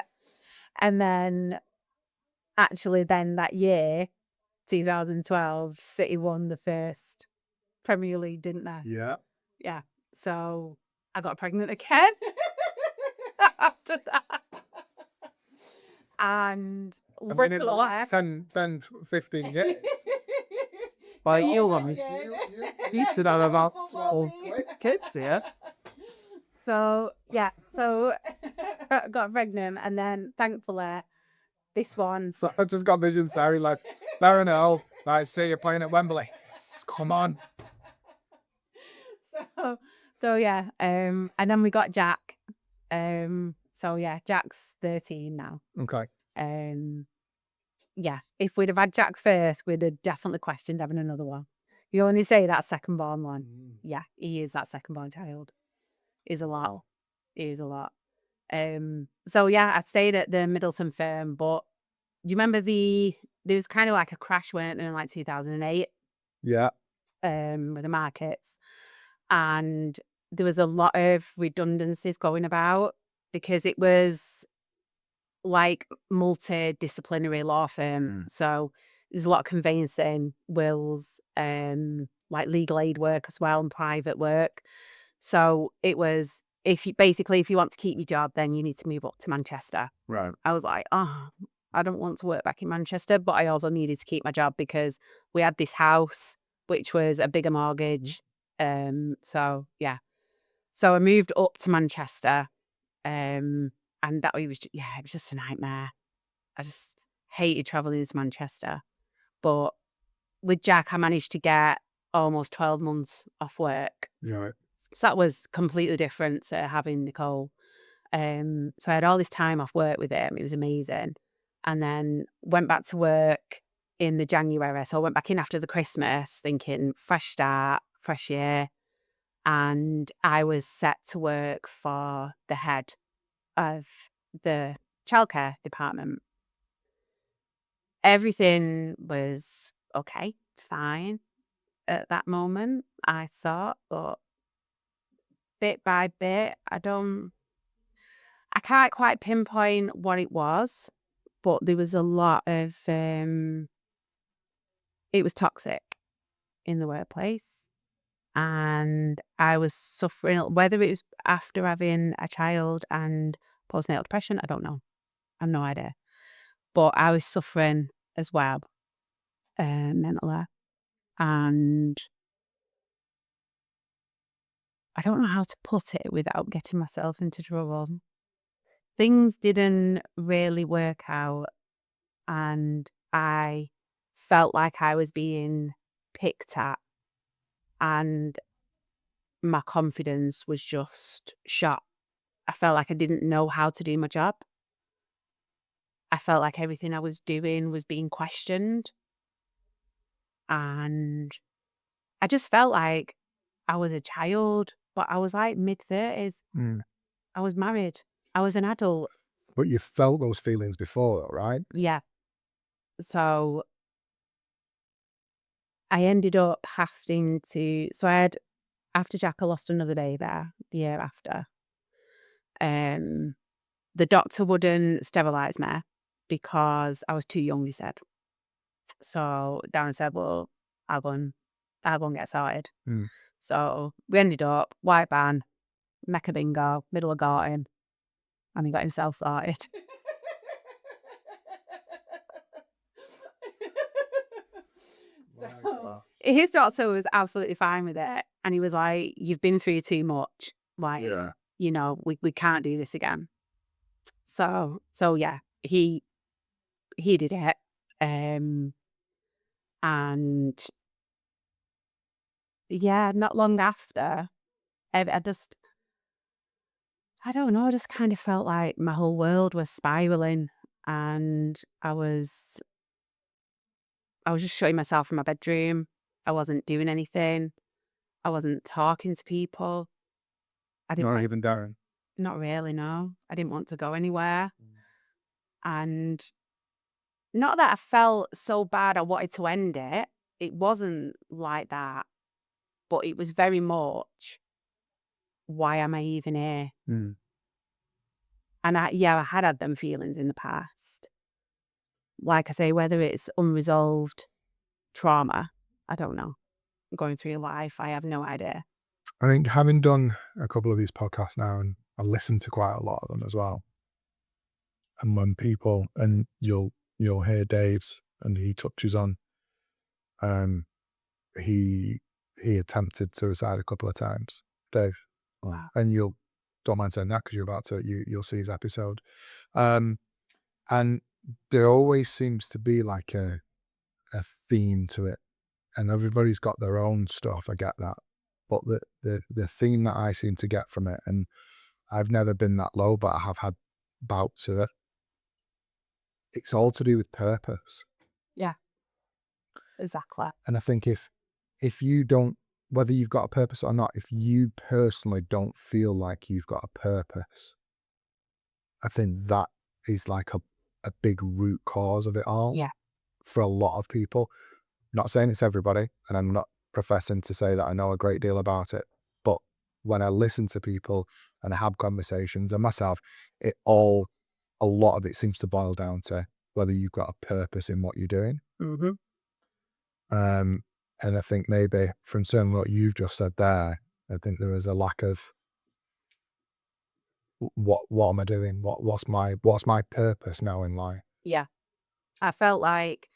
And then actually then that year, 2012, City won the first Premier League, didn't they? Yeah. Yeah. So I got pregnant again after that. And I mean, in the last 10, 15 years. Well, You should have about 12 kids here. So I got pregnant, and then thankfully this one. So I just got vision, sorry, like, Darren, I see you're playing at Wembley. Come on. So yeah, and then we got Jack. So yeah, Jack's 13 now. Okay. Yeah, if we'd have had Jack first, we'd have definitely questioned having another one. You only say that second born one. Yeah, he is that second born child. Is a lot. He is a lot. So yeah, I stayed at the Middleton firm, but do you remember there was kind of like a crash, weren't there, in like 2008? Yeah. With the markets, and there was a lot of redundancies going about because it was like multidisciplinary law firm. So there's a lot of conveyancing, wills, like legal aid work as well, and private work. So it was, if you want to keep your job, then you need to move up to Manchester. Right. I was like, oh, I don't want to work back in Manchester, but I also needed to keep my job because we had this house, which was a bigger mortgage. So yeah. So I moved up to Manchester, and it was just a nightmare. I just hated traveling into Manchester. But with Jack, I managed to get almost 12 months off work. Right. So that was completely different to having Nicole. So I had all this time off work with him. It was amazing. And then went back to work in the January. So I went back in after the Christmas thinking fresh start, fresh year. And I was set to work for the head of the childcare department. Everything was okay, fine at that moment, I thought, but bit by bit, I can't quite pinpoint what it was, but there was a lot of, it was toxic in the workplace. And I was suffering, whether it was after having a child and postnatal depression, I don't know. I have no idea. But I was suffering as well, mentally. And I don't know how to put it without getting myself into trouble. Things didn't really work out, and I felt like I was being picked at, and my confidence was just shot. I felt like I didn't know how to do my job. I felt like everything I was doing was being questioned, and I just felt like I was a child, but I was like mid-30s. Mm. I was married. I was an adult. But you felt those feelings before, though, right? Yeah. So I ended up having to, after Jack, I lost another baby the year after. The doctor wouldn't sterilise me because I was too young, he said. So Darren said, well, I'll go and get sorted. Mm. So we ended up, white van, Mecca bingo, middle of Garden, and he got himself sorted. So his doctor was absolutely fine with it. And he was like, you've been through too much. Like, Yeah. you know, we can't do this again. So yeah, he did it. And yeah, not long after, I don't know, I just kind of felt like my whole world was spiraling, and I was just shutting myself in my bedroom. I wasn't doing anything. I wasn't talking to people. I didn't Not want, even Darren. not really, no. I didn't want to go anywhere. And not that I felt so bad I wanted to end it. It wasn't like that. But it was very much, why am I even here? Mm. And I had them feelings in the past. Like I say, whether it's unresolved trauma, I don't know. Going through life, I have no idea. I think having done a couple of these podcasts now, and I listened to quite a lot of them as well, and when people, and you'll hear Dave's, and he touches on, he attempted suicide a couple of times, Dave. Wow. And you'll, don't mind saying that because you're about to, you'll see his episode. And there always seems to be like a theme to it, and everybody's got their own stuff, I get that. But the theme that I seem to get from it, and I've never been that low, but I have had bouts of it, it's all to do with purpose. Yeah. Exactly. And I think if you don't, whether you've got a purpose or not, if you personally don't feel like you've got a purpose, I think that is like a big root cause of it all. Yeah. For a lot of people. Not saying it's everybody, and I'm not professing to say that I know a great deal about it, but when I listen to people and I have conversations, and myself, a lot of it seems to boil down to whether you've got a purpose in what you're doing. Mm-hmm. And I think maybe from certain what you've just said there, I think there is a lack of what am I doing? What's my purpose now in life? Yeah. I felt like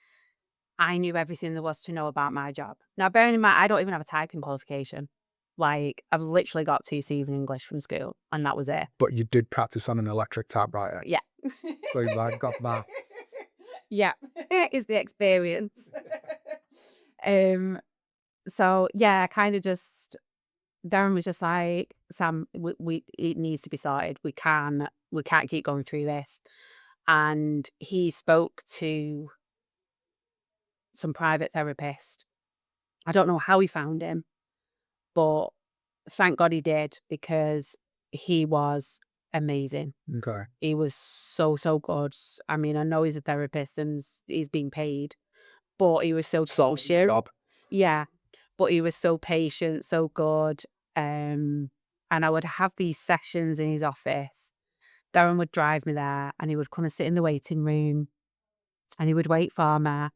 I knew everything there was to know about my job. Now, bearing in mind, I don't even have a typing qualification. Like, I've literally got 2 C's in English from school, and that was it. But you did practice on an electric typewriter. Yeah. So you like got that. Yeah. Is the experience. So yeah, I kind of just Darren was just like, Sam, it needs to be sorted. We can't keep going through this. And he spoke to some private therapist. I don't know how he found him, but thank God he did, because he was amazing. Okay. He was so, so good. I mean, I know he's a therapist and he's being paid, but he was so patient. Job. Yeah, but he was so patient, so good. And I would have these sessions in his office. Darren would drive me there and he would come and sit in the waiting room and he would wait for me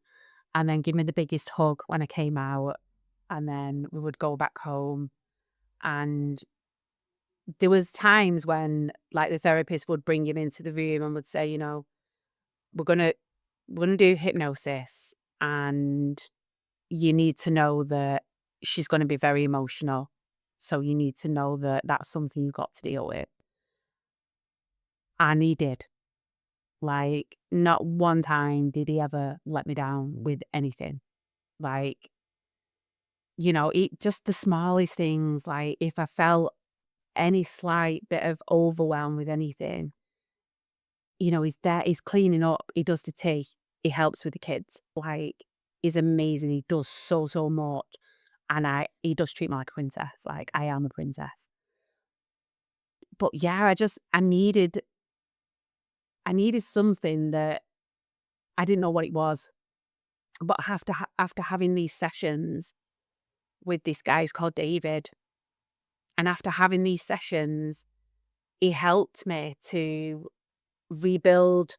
and then give me the biggest hug when I came out. And then we would go back home. And there was times when like the therapist would bring him into the room and would say, you know, we're gonna do hypnosis and you need to know that she's going to be very emotional. So you need to know that that's something you've got to deal with. And he did. Like, not one time did he ever let me down with anything. Like, you know, just the smallest things. Like, if I felt any slight bit of overwhelm with anything, you know, he's there, he's cleaning up, he does the tea, he helps with the kids. Like, he's amazing. He does so, so much. And he does treat me like a princess. Like, I am a princess. But yeah, I needed something that I didn't know what it was. But after having these sessions with this guy who's called David, and after having these sessions, he helped me to rebuild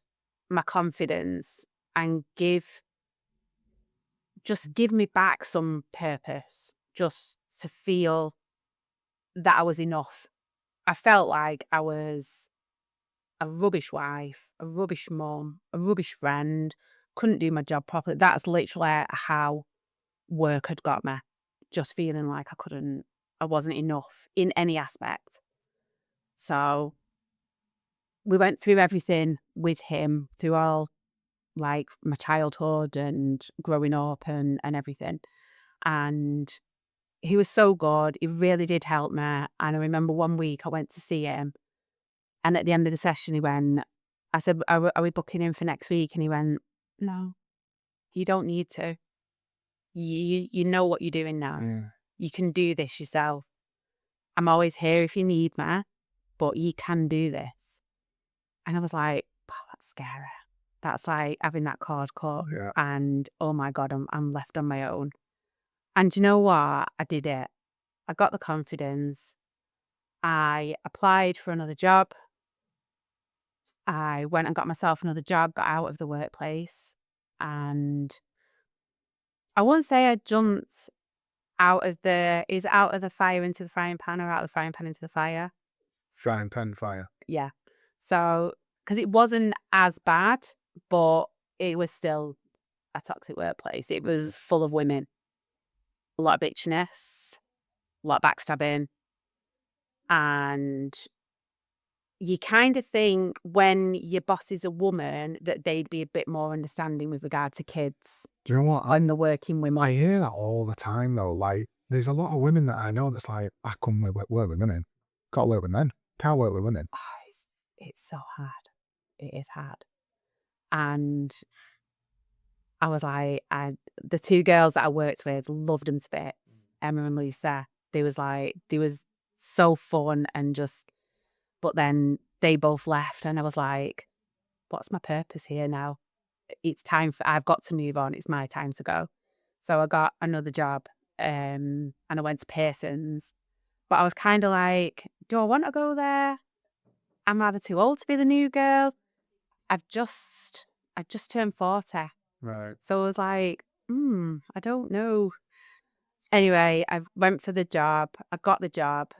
my confidence and give me back some purpose, just to feel that I was enough. I felt like I was a rubbish wife, a rubbish mum, a rubbish friend, couldn't do my job properly. That's literally how work had got me. Just feeling like I wasn't enough in any aspect. So we went through everything with him, through all like my childhood and growing up and everything. And he was so good. He really did help me. And I remember one week I went to see him. And at the end of the session, he went, I said, are we booking in for next week? And he went, no, you don't need to. You know what you're doing now. Yeah. You can do this yourself. I'm always here if you need me, but you can do this. And I was like, oh, that's scary. That's like having that cord cut. Yeah. And oh my God, I'm left on my own. And you know what? I did it. I got the confidence. I applied for another job. I went and got myself another job, got out of the workplace. And I won't say I jumped out of the fire into the frying pan or out of the frying pan into the fire. Frying pan fire. Yeah. So, because it wasn't as bad, but it was still a toxic workplace. It was full of women, a lot of bitchiness, a lot of backstabbing. And you kind of think when your boss is a woman that they'd be a bit more understanding with regard to kids Do you know what? and the working women. I hear that all the time though. Like, there's a lot of women that I know that's like, I couldn't work with women. Can't work with men. Can't work with women. Oh, it's so hard. It is hard. And I was like, the two girls that I worked with loved them to bits, Emma and Lisa. They was so fun and just, but then they both left and I was like, what's my purpose here now? I've got to move on. It's my time to go. So I got another job and I went to Pearson's, but I was kind of like, do I want to go there? I'm either too old to be the new girl. I just turned 40. Right. So I was like, I don't know. Anyway, I went for the job. I got the job.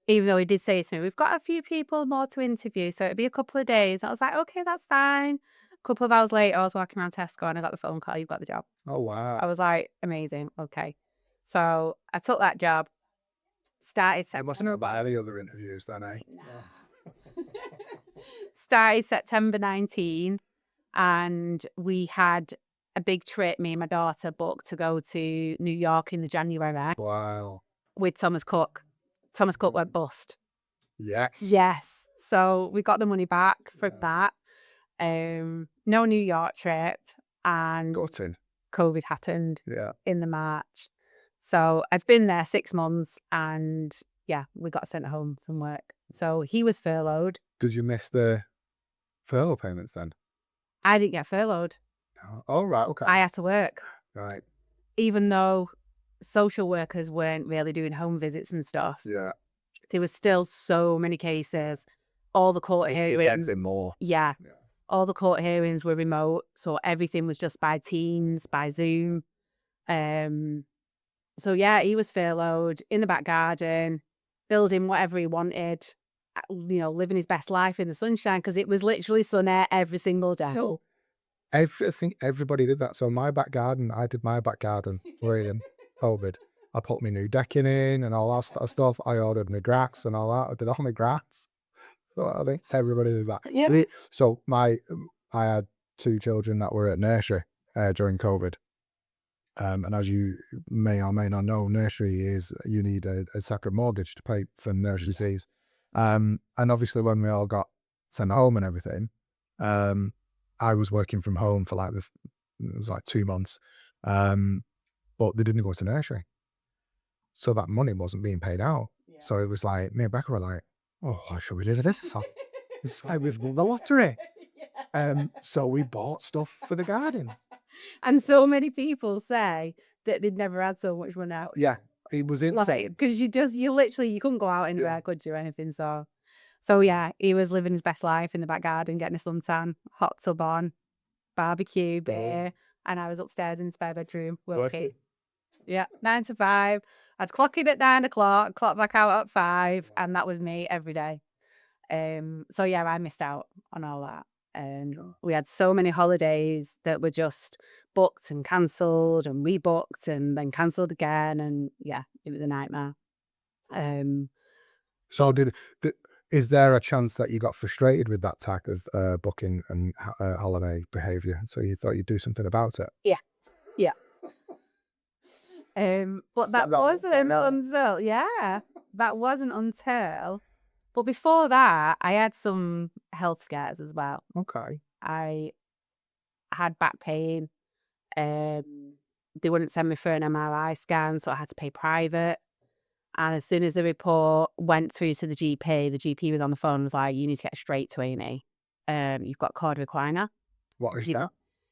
Even though he did say to me, we've got a few people more to interview, so it'll be a couple of days. I was like, okay, that's fine. A couple of hours later, I was walking around Tesco and I got the phone call, you've got the job. Oh, wow. I was like, amazing, okay. So I took that job, started It wasn't about any other interviews then, eh? started September 19, and we had a big trip, me and my daughter booked to go to New York in the January Wow. with Thomas Cook. Thomas Cook went bust. Yes. Yes. So we got the money back for that. No New York trip, and Gutting. COVID happened Yeah. in the March. So I've been there 6 months, and yeah, we got sent home from work. So he was furloughed. Did you miss the furlough payments then? I didn't get furloughed. No. Oh, right. Okay. I had to work, Right. even though social workers weren't really doing home visits and stuff. Yeah. There was still so many cases. All the court hearings. more. Yeah. Yeah. All the court hearings were remote, so everything was just by Teams, by Zoom. So yeah, he was furloughed in the back garden, building whatever he wanted, living his best life in the sunshine, because it was literally sunny every single day. So, I think everybody did that. So my back garden, I did my back garden during COVID. I put my new decking in and all that sort of stuff. I ordered my grass and all that. I did all my grass. So I think everybody did that. Yeah. So I had 2 children that were at nursery during COVID. And as you may or may not know, nursery is, you need a separate mortgage to pay for nursery fees. And obviously when we all got sent home and everything, I was working from home for it was like 2 months. But they didn't go to nursery. So that money wasn't being paid out. Yeah. So it was like, me and Becca were like, oh, what should we do with this? It's like we've won the lottery. So we bought stuff for the garden. And so many people say that they'd never had so much money out. Yeah, it was insane. Because you couldn't go out anywhere, could you, or anything. So yeah, he was living his best life in the back garden, getting a suntan, hot tub on, barbecue, beer, and I was upstairs in the spare bedroom working. Yeah, 9 to 5. I'd clock in at 9 o'clock, clock back out at 5, and that was me every day. So yeah, I missed out on all that. And we had so many holidays that were just booked and cancelled and rebooked and then cancelled again. And yeah, it was a nightmare. So is there a chance that you got frustrated with that type of booking and holiday behaviour? So you thought you'd do something about it? Yeah. But that wasn't until, but before that, I had some health scares as well. Okay. I had back pain. They wouldn't send me for an MRI scan, so I had to pay private. And as soon as the report went through to the GP was on the phone and was like, you need to get straight to A&E. You've got Cauda Equina. What is that?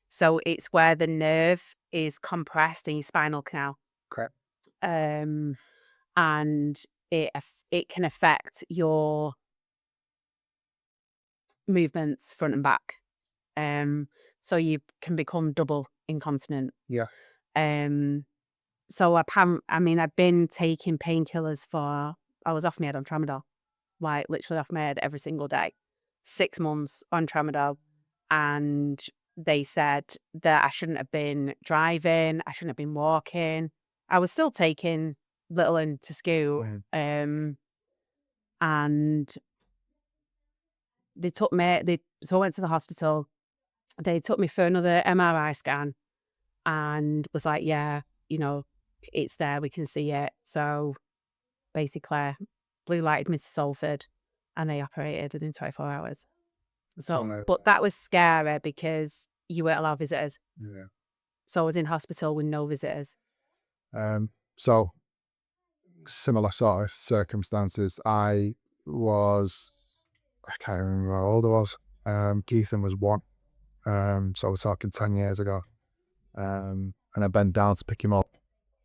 So it's where the nerve is compressed in your spinal canal. Correct. And it can affect your movements front and back. So you can become double incontinent. Yeah. So I've been taking painkillers I was off my head on tramadol, like literally off my head every single day, 6 months on tramadol. And they said that I shouldn't have been driving, I shouldn't have been walking. I was still taking little into school. And they took me, so I went to the hospital. They took me for another MRI scan and was like, yeah, it's there, we can see it. So basically, blue lighted Mr. Salford and they operated within 24 hours. So, but that was scary because you weren't allowed visitors. Yeah. So I was in hospital with no visitors. So similar sort of circumstances. I can't remember how old I was. Keithan was 1. So we're talking 10 years ago. And I bent down to pick him up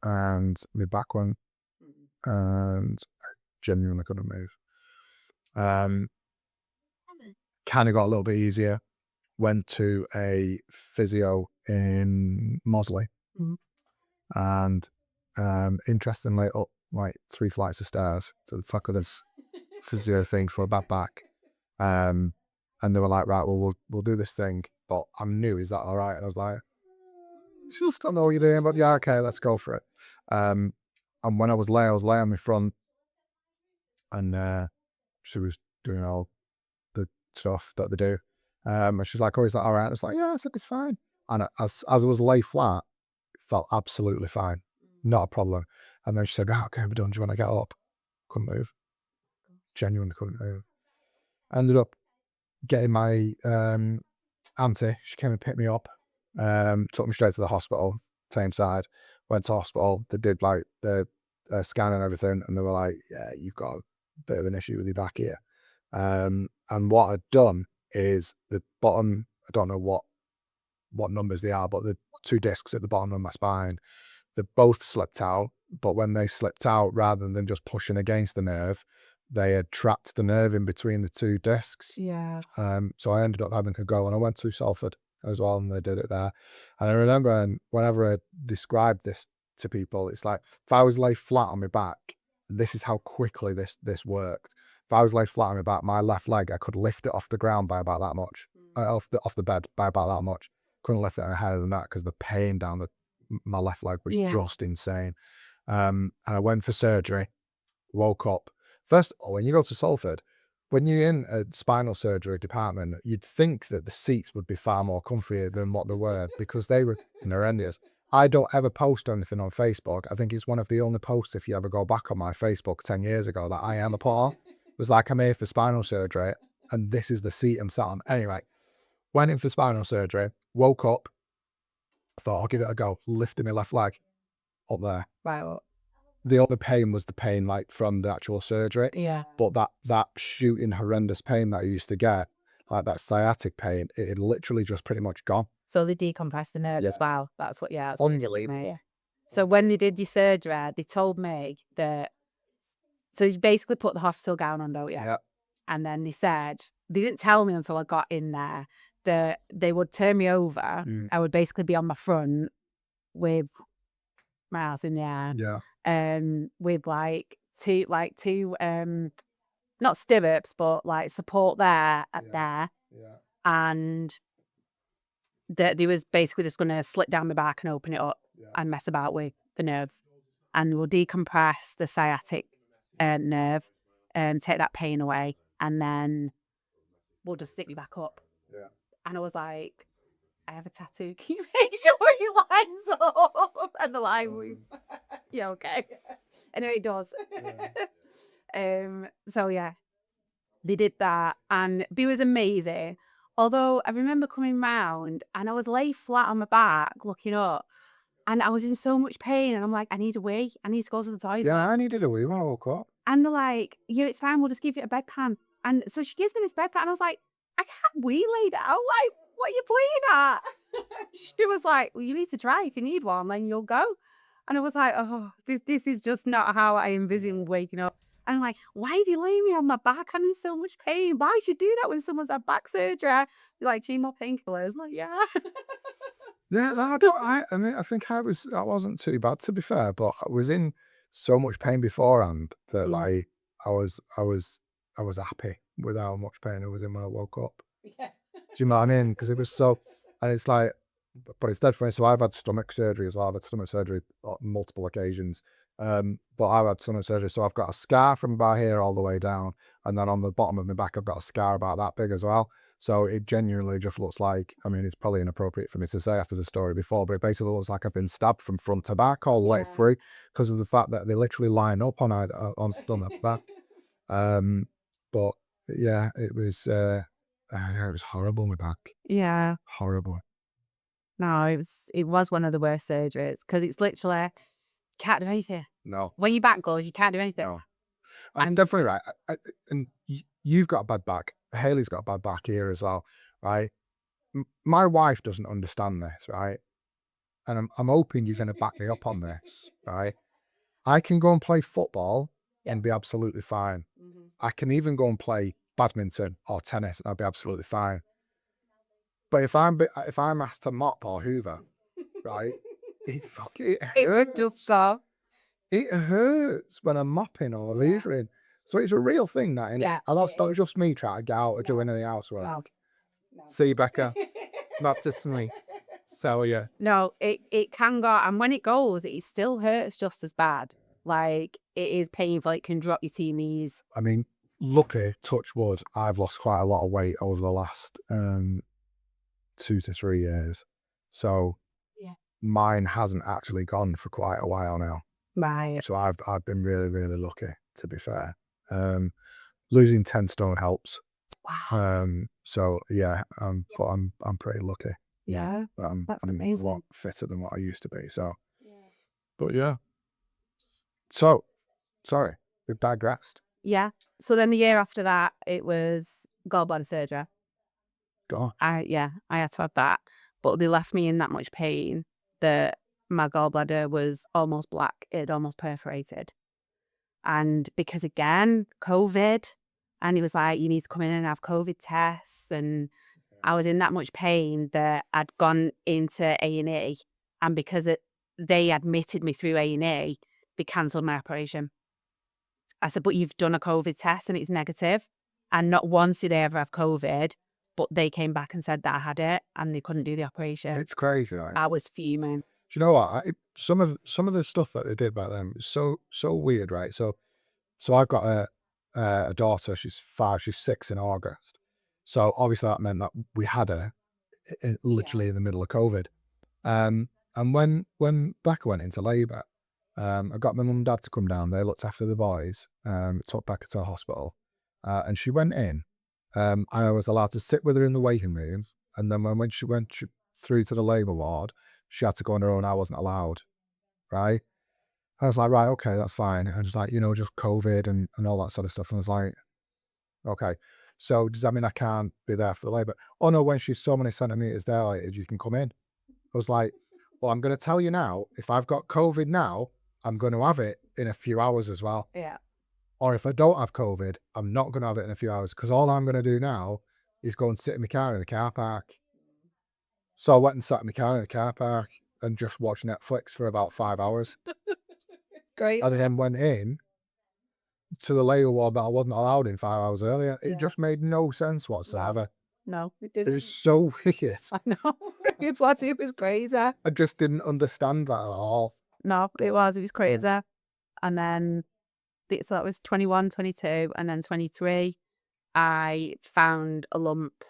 and my back went and I genuinely couldn't move. Kind of got a little bit easier. Went to a physio in Mosley. And interestingly, up like 3 flights of stairs to the top of this physio thing for a bad back. And they were like, right, well, we'll do this thing, but I'm new, is that all right? And I was like, just don't know what you're doing, but yeah, okay, let's go for it. And when I was lay on my front, and she was doing all the stuff that they do. And she's like, oh, is that all right? I was like, yeah, I said, it's fine. And as I was lay flat, it felt absolutely fine. Not a problem. And then she said, okay, we're done. Do you want to get up? couldn't move. Genuinely couldn't move. I ended up getting my auntie, she came and picked me up, took me straight to the hospital, Tameside, went to hospital, they did like the scan and everything, and they were like, yeah, you've got a bit of an issue with your back here. And what I'd done is the bottom, I don't know what numbers they are, but the 2 discs at the bottom of my spine, they both slipped out, but when they slipped out, rather than just pushing against the nerve, they had trapped the nerve in between the 2 discs. Yeah. So I ended up having to go, and I went to Salford as well, and they did it there. And I remember, and whenever I described this to people, it's like, if I was lay flat on my back, this is how quickly this worked. If I was lay flat on my back, my left leg, I could lift it off the ground by about that much, off the bed by about that much. Couldn't lift it any higher than that because the pain down my left leg was just insane. And I went for surgery, woke up. First of all, when you go to Salford, when you're in a spinal surgery department, you'd think that the seats would be far more comfy than what they were, because they were horrendous. I don't ever post anything on Facebook. I think it's one of the only posts, if you ever go back on my Facebook 10 years ago, that I ever put on. It was like, I'm here for spinal surgery, and this is the seat I'm sat on. Anyway, went in for spinal surgery, woke up, thought I'll give it a go, lifting my left leg up there. Right. Well, The other pain was the pain like from the actual surgery. yeah. But that shooting horrendous pain that I used to get, like that sciatic pain, it had literally just pretty much gone. So they decompressed the nerve as well. That's what, that's what Unbelievable. yeah. So when they did your surgery, they told me that, so you basically put the hospital gown on, don't you? Yeah. And then they said, they didn't tell me until I got in there, that they would turn me over. I would basically be on my front with my ass in the air. Yeah. With two not stirrups, but like support there there. Yeah. And they was basically just gonna slip down my back and open it up and mess about with the nerves. And we'll decompress the sciatic nerve and take that pain away, and then we'll just stick me back up. Yeah. And I was like, I have a tattoo. Can you make sure it lines up? And the line, yeah, okay. Anyway, it does. So yeah, they did that, and it was amazing. Although I remember coming round and I was lay flat on my back looking up, and I was in so much pain, and I'm like, I need a wee. I need to go to the toilet. Yeah, I needed a wee when I woke up. And they're like, yeah, it's fine. We'll just give you a bedpan. And so she gives me this bedpan, and I was like, I can't wee laid out. Like, what are you playing at? She was like, well, you need to try. If you need one, then you'll go. And I was like, oh, this is just not how I envisioned waking up. And I'm like, why have you laid me on my back? I'm in so much pain. Why should you do that when someone's had back surgery? You're like, do you more painkillers? I'm like, yeah. Yeah, I mean, I think I wasn't too bad, to be fair, but I was in so much pain beforehand that like I was happy with how much pain I was in when I woke up. Yeah. Do you know what I mean? Because it was so, and it's like, but it's dead for me. So I've had stomach surgery as well. I've had stomach surgery on multiple occasions. But I've had stomach surgery, so I've got a scar from about here all the way down, and then on the bottom of my back, I've got a scar about that big as well. So it genuinely just looks like, I mean, it's probably inappropriate for me to say after the story before, but it basically looks like I've been stabbed from front to back all the way through, because of the fact that they literally line up on stomach back. But yeah, it was horrible, my back. Yeah. Horrible. No, it was one of the worst surgeries, because it's literally, can't do anything. No. When your back goes, you can't do anything. No. I'm definitely right. And you've got a bad back. Haley's got a bad back here as well, right? My wife doesn't understand this, right? And I'm hoping you're going to back me up on this, right? I can go and play football and be absolutely fine. I can even go and play badminton or tennis and I'll be absolutely fine. But if I'm asked to mop or hoover, right? It hurts. It hurts when I'm mopping or hoovering. So it's a real thing, that, innit? Yeah, And that's not just me trying to get out or do anything else with it. See, Becca, not just me. So yeah. No, it can go, and when it goes, it still hurts just as bad. Like, it is painful. It can drop your knees. I mean, lucky, touch wood, I've lost quite a lot of weight over the last 2 to 3 years. So mine hasn't actually gone for quite a while now. Right. So I've been really, really lucky, to be fair. Losing 10 stone helps. Wow. So yeah, but I'm pretty lucky. Yeah. I'm That's a amazing. lot fitter than what I used to be. So, Yeah. but yeah. So, sorry, we've digressed. Yeah. So then the year after that, it was gallbladder surgery. Gosh. I had to have that, but they left me in that much pain that my gallbladder was almost black. It had almost perforated. And because again, COVID, and he was like, you need to come in and have COVID tests. And I was in that much pain that I'd gone into A&E, and because they admitted me through A&E, they cancelled my operation. I said, but you've done a COVID test and it's negative. And not once did I ever have COVID, but they came back and said that I had it and they couldn't do the operation. It's crazy. Like, I was fuming. do you know what? Some of the stuff that they did back then was so weird, right? So I've got a daughter. She's 5. She's 6 in August. So obviously that meant that we had her literally in the middle of COVID. And when Becca went into labour, I got my mum and dad to come down. They looked after the boys. Took Becca to the hospital, and she went in. I was allowed to sit with her in the waiting room, and then when she went through to the labour ward, she had to go on her own. I wasn't allowed, right? I was like, right, okay, that's fine. And it's like, just COVID and all that sort of stuff. And I was like, okay, so does that mean I can't be there for the labour? Oh no, when she's so many centimetres dilated, you can come in. I was like, well, I'm going to tell you now, if I've got COVID now, I'm going to have it in a few hours as well. Yeah. Or if I don't have COVID, I'm not going to have it in a few hours, because all I'm going to do now is go and sit in my car in the car park. So I went and sat in my car in the car park and just watched Netflix for about 5 hours. Great. And then went in to the labour ward that I wasn't allowed in 5 hours earlier. It just made no sense whatsoever. No, it It didn't. was so weird. I know. It was crazy. I just didn't understand that at all. No, it was crazy. And then, so that was 21, 22, and then 23, I found a lump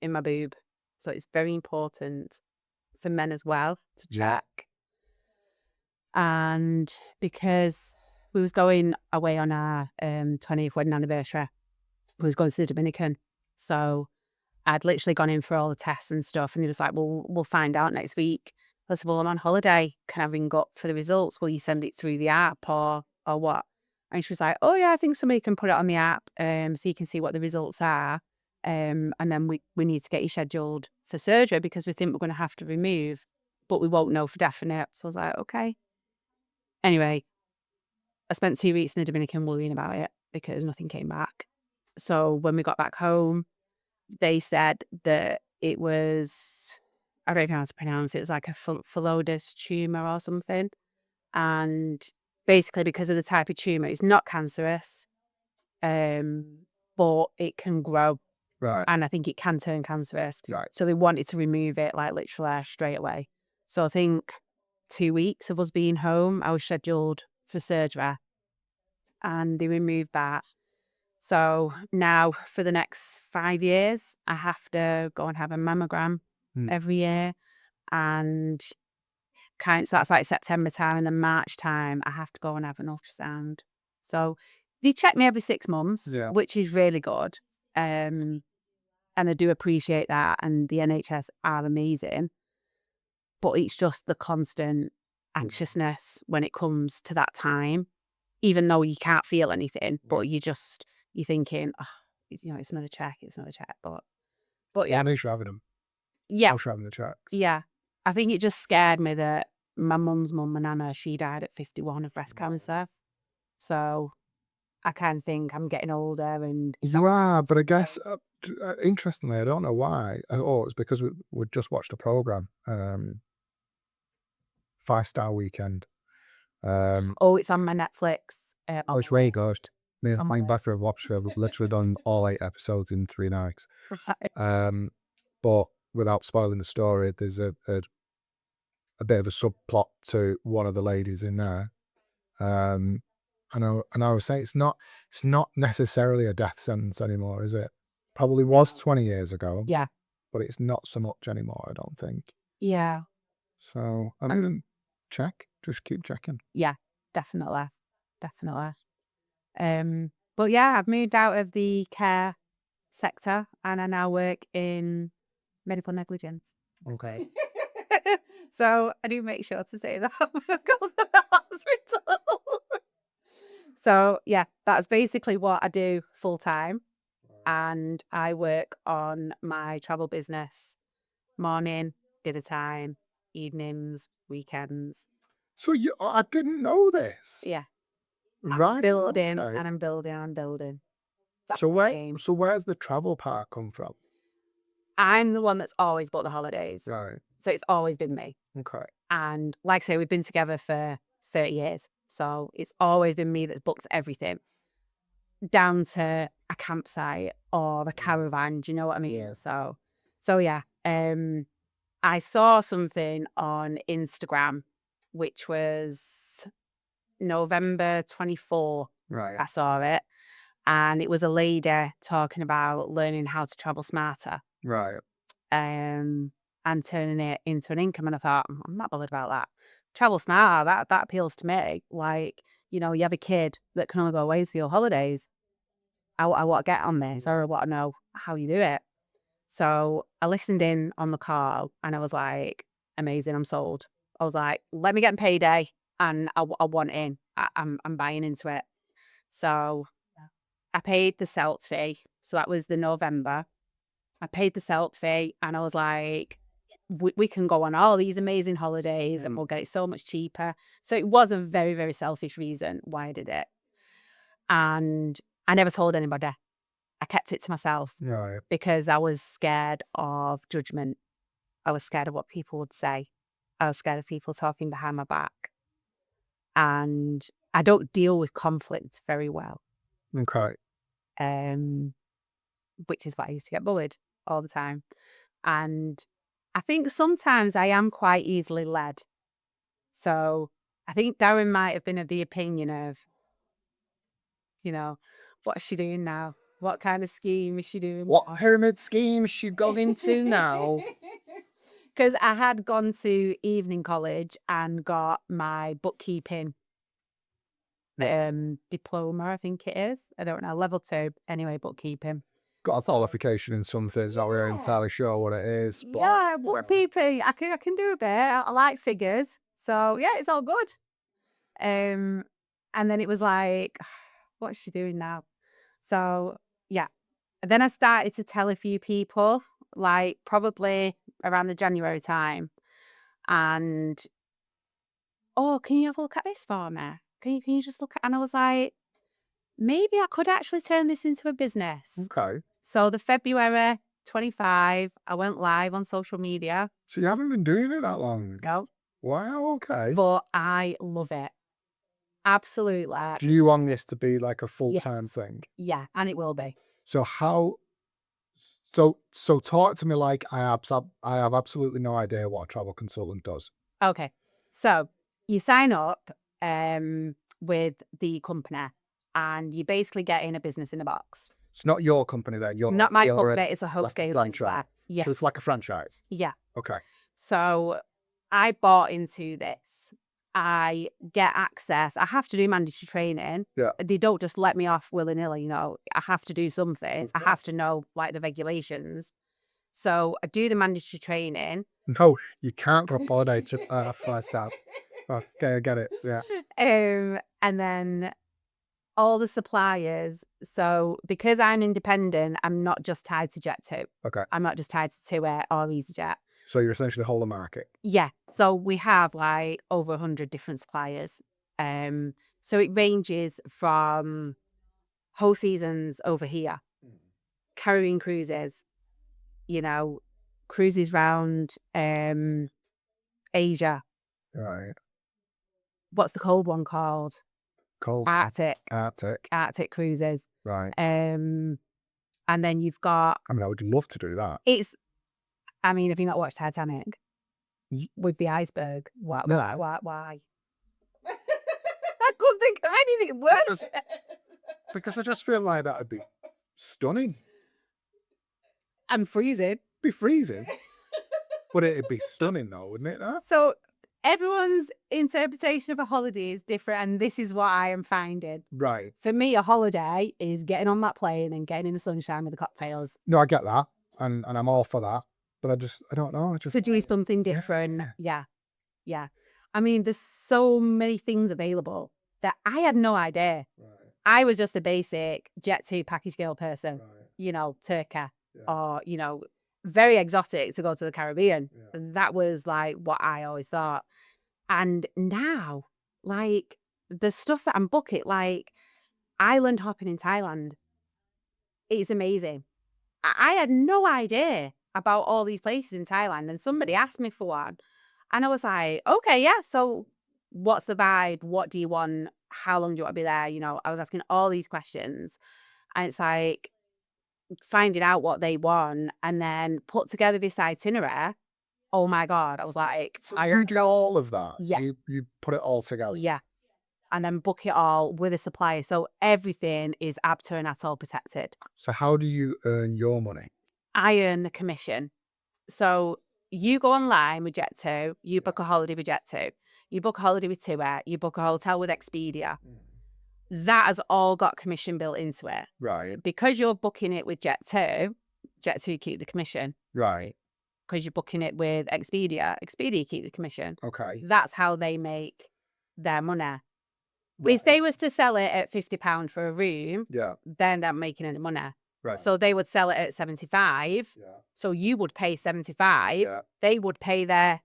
in my boob. So it's very important for men as well to Yeah. check. And because we was going away on our 20th wedding anniversary, we was going to the Dominican. So I'd literally gone in for all the tests and stuff, and he was like, well, we'll find out next week. I said, well, I'm on holiday. Can I ring up for the results? Will you send it through the app or what? And she was like, oh yeah, I think somebody can put it on the app so you can see what the results are. And then we need to get you scheduled for surgery because we think we're going to have to remove, but we won't know for definite. So I was like, okay. Anyway, I spent 2 weeks in the Dominican worrying about it because nothing came back. So when we got back home, they said that it was, I don't even know how to pronounce it, it was like a phyllodes tumour or something. And basically because of the type of tumour, it's not cancerous, but it can grow. Right. And I think it can turn cancerous. Right. So they wanted to remove it like literally straight away. So I think 2 weeks of us being home, I was scheduled for surgery and they removed that. So now for the next 5 years, I have to go and have a mammogram every year. And so that's like September time, and then March time, I have to go and have an ultrasound. So they check me every 6 months, Yeah. which is really good. And I do appreciate that. And the NHS are amazing. But it's just the constant anxiousness when it comes to that time, even though you can't feel anything, but you're thinking, oh, it's another check, but yeah. At least you're having them. Yeah. I was having the checks. Yeah. I think it just scared me that my mum's mum, my nana, she died at 51 of breast cancer. So I kind of think I'm getting older and... You are, but I guess, interestingly, I don't know why. Oh, it's because we just watched a programme, 5-Star Weekend. Oh, it's on my Netflix. Oh, it's really good. Me and my best friend watched it. We've literally done all 8 episodes in 3 nights. But without spoiling the story, there's a bit of a subplot to one of the ladies in there. And I would say it's not necessarily a death sentence anymore, is it? Probably was 20 years ago. Yeah. But it's not so much anymore, I don't think. Yeah. So I mean, check. Just keep checking. Yeah. definitely. But yeah, I've moved out of the care sector and I now work in medical negligence. Okay. So I do make sure to say that when I go to the hospital. So yeah, that's basically what I do full time. And I work on my travel business morning, dinner time, evenings, weekends. So I didn't know this. Yeah. Right. Building okay. and I'm building. That's So the aim. where's the travel part come from? I'm the one that's always booked the holidays. Right. So it's always been me. Okay. And like I say, we've been together for 30 years. So it's always been me that's booked everything down to a campsite or a caravan. Do you know what I mean? Yeah. So yeah. I saw something on Instagram, which was November 24. Right. I saw it. And it was a lady talking about learning how to travel smarter. Right. And turning it into an income. And I thought, I'm not bothered about that. Travel smarter, that appeals to me. Like, you have a kid that can only go away for your holidays. I want to get on this, or I want to know how you do it. So I listened in on the call and I was like, amazing, I'm sold. I was like, let me get payday and I want in. I'm buying into it. So I paid the SELT fee. So that was the November. I paid the SELT fee and I was like, we can go on all these amazing holidays and we'll get it so much cheaper. So it was a very, very selfish reason why I did it. And I never told anybody. I kept it to myself Right. because I was scared of judgment. I was scared of what people would say. I was scared of people talking behind my back. And I don't deal with conflict very well. Okay. Which is why I used to get bullied all the time. And I think sometimes I am quite easily led. So I think Darren might have been of the opinion of, what's she doing now? What kind of scheme is she doing? What pyramid scheme is she going to now? Because I had gone to evening college and got my bookkeeping diploma, I think it is. I don't know, level 2, anyway, bookkeeping. Got a qualification in something, so we're entirely sure what it is. But Yeah, bookkeeping, I can do a bit. I like figures. So yeah, it's all good. And then it was like, what's she doing now? So yeah. And then I started to tell a few people, like probably around the January time. And, oh, can you have a look at this for me? Can you just look at, and I was like, maybe I could actually turn this into a business. okay. So the February 25, I went live on social media. So you haven't been doing it that long? No. Wow, okay. But I love it. Absolutely. Do you want this to be like a full-time Yes. thing? Yeah, and it will be. So so talk to me like I have absolutely no idea what a travel consultant does. Okay. So you sign up with the company and you basically get in a business in a box. It's not your company then. Not my you're company, it's a like wholesale franchise. Yeah. So it's like a franchise. Yeah. Okay. So I bought into this. I get access. I have to do mandatory training. Yeah. They don't just let me off willy-nilly, I have to do something. I have to know like the regulations. So I do the mandatory training. No, you can't go holiday to first out. Okay, I get it. Yeah. And then all the suppliers. So because I'm independent, I'm not just tied to Jet2. Okay. I'm not just tied to TUI or EasyJet. So you're essentially whole the market. Yeah. So we have like over 100 different suppliers. So it ranges from whole seasons over here, Caribbean cruises, cruises round Asia. Right. What's the cold one called? Cold. Arctic cruises. Right. And then you've got. I mean, I would love to do that. Have you not watched Titanic? With the iceberg? Why? No. Why? I couldn't think of anything worse. Because I just feel like that would be stunning. I'm freezing. Be freezing. But it'd be stunning though, wouldn't it? That? So everyone's interpretation of a holiday is different, and this is what I am finding. Right. For me, a holiday is getting on that plane and getting in the sunshine with the cocktails. No, I get that, and I'm all for that. But I don't know. So doing something different. Yeah. I mean, there's so many things available that I had no idea. Right. I was just a basic Jet2 package girl person, Right. Turkey, Yeah. or, very exotic to go to the Caribbean. Yeah. That was like what I always thought. And now, like, the stuff that I'm booking, like island hopping in Thailand, it's amazing. I had no idea about all these places in Thailand, and somebody asked me for one. And I was like, okay, yeah, so what's the vibe? What do you want? How long do you want to be there? I was asking all these questions. And it's like finding out what they want and then put together this itinerary. Oh my God. I was like, So I heard all of that. Yeah. You put it all together. Yeah. And then book it all with a supplier. So everything is ABTA and ATOL protected. So how do you earn your money? I earn the commission. So you go online with Jet2, you book a holiday with Jet2, you book a holiday with Tour, you book a hotel with Expedia. That has all got commission built into it. Right. Because you're booking it with Jet2 keep the commission. Right. Because you're booking it with Expedia keep the commission. Okay. That's how they make their money. Right. If they was to sell it at £50 for a room, Yeah. then they're not making any money. Right. So they would sell it at 75. Yeah. So you would pay 75. Yeah. They would pay their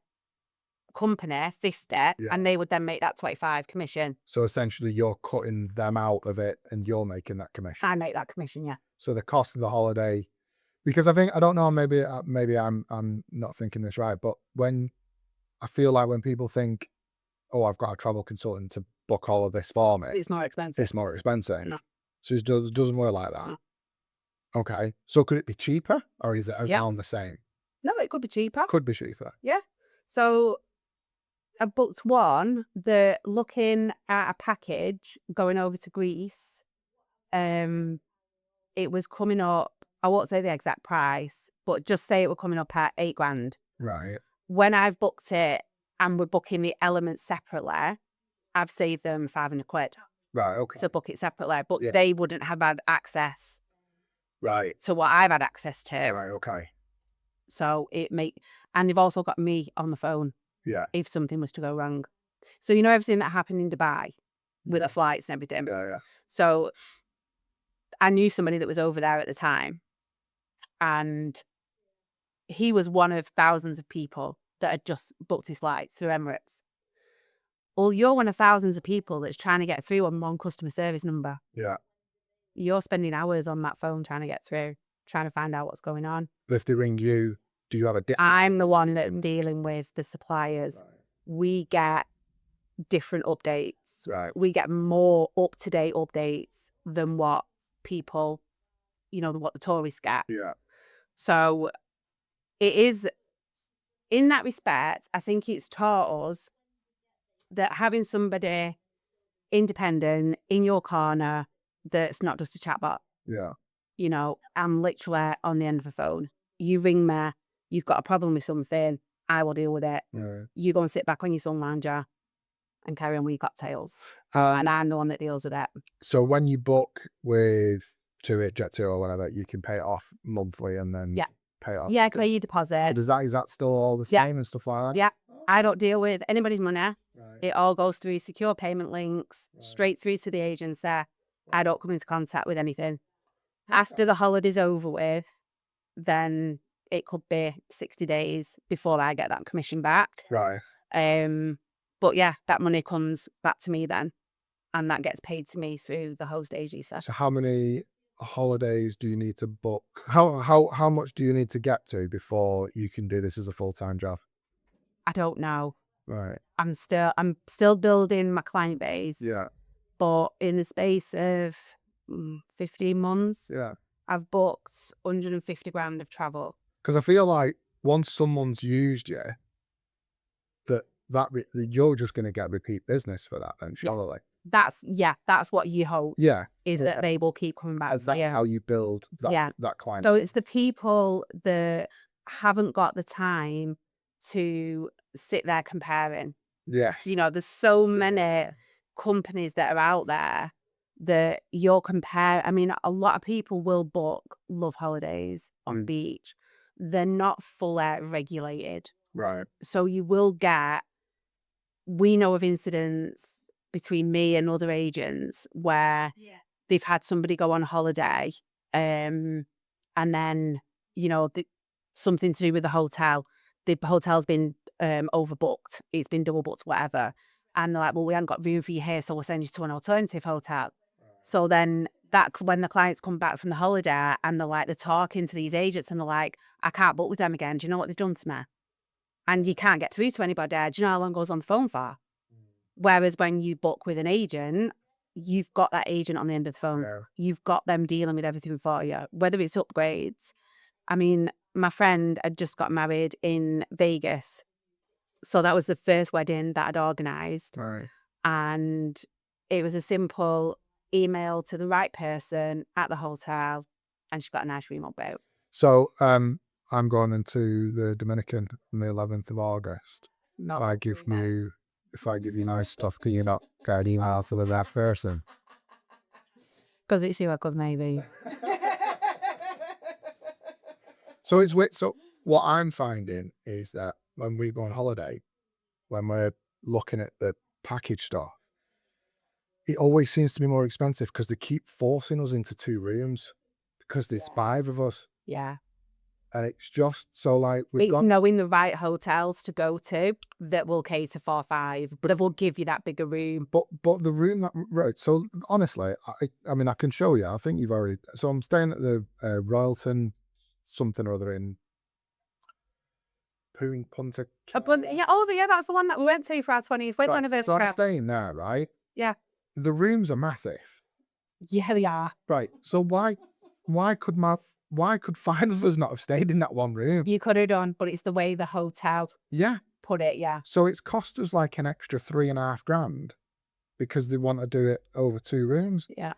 company 50, Yeah. and they would then make that 25 commission. So essentially you're cutting them out of it and you're making that commission. I make that commission, yeah. So the cost of the holiday, because I don't know, maybe I'm not thinking this right, but when I feel like when people think, oh, I've got a travel consultant to book all of this for me, It's more expensive. it's more expensive. No. So it doesn't work like that. No. Okay. So could it be cheaper or is it Yeah. around the same? No, it could be cheaper. Could be cheaper. Yeah. So I booked one that looking at a package going over to Greece. It was coming up, I won't say the exact price, but just say it was coming up at £8,000. Right. When I've booked it and we're booking the elements separately, I've saved them £500 Right. Okay. to book it separately, but Yeah. they wouldn't have had access Right. to what I've had access to. Right. Okay. So and they've also got me on the phone Yeah. if something was to go wrong. So everything that happened in Dubai with the flights and everything. Yeah. So I knew somebody that was over there at the time, and he was one of thousands of people that had just booked his flights through Emirates. Well, you're one of thousands of people that's trying to get through on one customer service number. Yeah. You're spending hours on that phone trying to get through, trying to find out what's going on. But if they ring you, do you have a different? I'm the one that's dealing with the suppliers. Right. We get different updates. Right. We get more up-to-date updates than what people, what the tourists get. Yeah. So it is, in that respect, I think it's taught us that having somebody independent in your corner that's not just a chatbot. Yeah. I'm literally on the end of the phone. You ring me, you've got a problem with something, I will deal with it. Right. You go and sit back on your sun lounger and carry on with your cocktails. And I'm the one that deals with it. So when you book with Jet2 or whatever, you can pay it off monthly and then Yeah. pay it off. Yeah, clear your deposit. Is that still all the Yeah. same and stuff like that? Yeah. I don't deal with anybody's money. Right. It all goes through secure payment links, Right. straight through to the agency. I don't come into contact with anything. After the holiday's over with, then it could be 60 days before I get that commission back. Right. But yeah, that money comes back to me then, and that gets paid to me through the host agency. So how many holidays do you need to book? How much do you need to get to before you can do this as a full-time job? I don't know. Right. I'm still building my client base. Yeah. But in the space of 15 months, Yeah. I've booked 150 grand of travel. Because I feel like once someone's used you, you're just going to get repeat business for that then, surely. That's what you hope. Yeah. Is that they will keep coming back. That's how you build that client. So it's the people that haven't got the time to sit there comparing. Yes. You know, there's so many companies that are out there that you're I mean, a lot of people will book love holidays on beach. They're not fully regulated. Right. So you will get, we know of incidents between me and other agents where they've had somebody go on holiday, and then, you know, something to do with the hotel. The hotel's been overbooked. It's been double booked, whatever. And they're like, well, we haven't got room for you here, so we'll send you to an alternative hotel. So then when the clients come back from the holiday and they're talking to these agents and they're like, I can't book with them again. Do you know what they've done to me? And you can't get through to anybody. Do you know how long it goes on the phone for? Whereas when you book with an agent, you've got that agent on the end of the phone. Yeah. You've got them dealing with everything for you, whether it's upgrades. I mean, my friend had just got married in Vegas. So that was the first wedding that I'd organised. Right. And it was a simple email to the right person at the hotel, and she got a nice room upgrade. So I'm going into the Dominican on the 11th of August. Not If I give you nice stuff, can you not get emails with that person? because it's you, I could maybe. So it's weird. So what I'm finding is that when we go on holiday, when we're looking at the package stuff, it always seems to be more expensive because they keep forcing us into 2 rooms because there's 5 of us. Yeah. And it's just so we've It's got knowing the right hotels to go to that will cater for 5, but they will give you that bigger room. But the room that right. So honestly, I mean I can show you. I think you've already. So I'm staying at the Royalton something or other in Punta. Yeah, that's the one that we went to for our 20th wedding anniversary. So I'm staying there, right? Yeah. The rooms are massive. Yeah, they are. Right. So why could 5 of us not have stayed in that one room? You could have done, but it's the way the hotel Yeah. put it, yeah. So it's cost us like an extra $3,500 because they want to do it over 2 rooms. Yeah.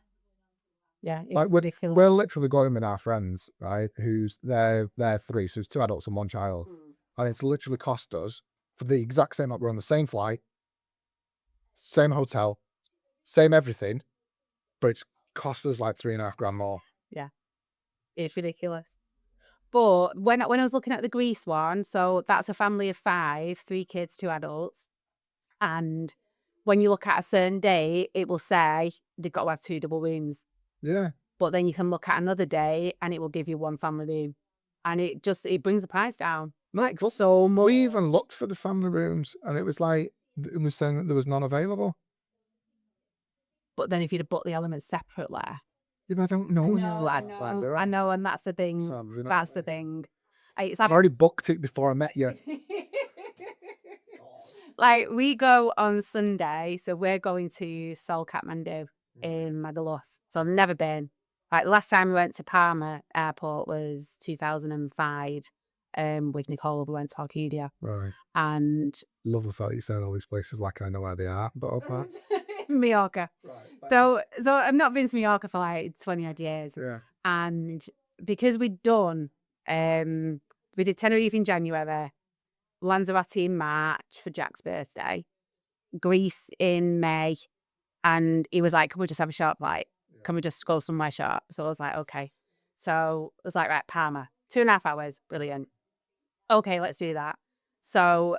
Yeah. It's Like ridiculous. we're literally going with our friends, right? Who's they're 3, so it's 2 adults and 1 child, and it's literally cost us for the exact same. We're on the same flight, same hotel, same everything, but it's cost us like $3,500 more. Yeah. It's ridiculous. But when I was looking at the Greece one, so that's a family of 5, 3 kids, 2 adults. And when you look at a certain day, it will say they've got to have 2 double rooms. Yeah. But then you can look at another day and it will give you 1 family room. And it brings the price down. Like so much. We even looked for the family rooms and it was saying that there was none available. But then if you'd have booked the elements separately. Yeah, but I don't know. I know, and that's the thing. That's the thing. I've already booked it before I met you. Like, we go on Sunday, so we're going to Seoul Kathmandu in Magaluf. So I've never been. Like, last time we went to Palma Airport was 2005. With Nicole, we went to Arcadia. Right. And love the fact that you said all these places like I know where they are, but okay. Mallorca. Right. So I've not been to Mallorca for like 20 odd years. Yeah. And because we'd done, we did Tenerife in January, Lanzarote in March for Jack's birthday, Greece in May, and he was like, can we just have a short flight? Can we just go somewhere short? So I was like, okay. So I was like, right, Palma, 2.5 hours, brilliant. Okay, let's do that. So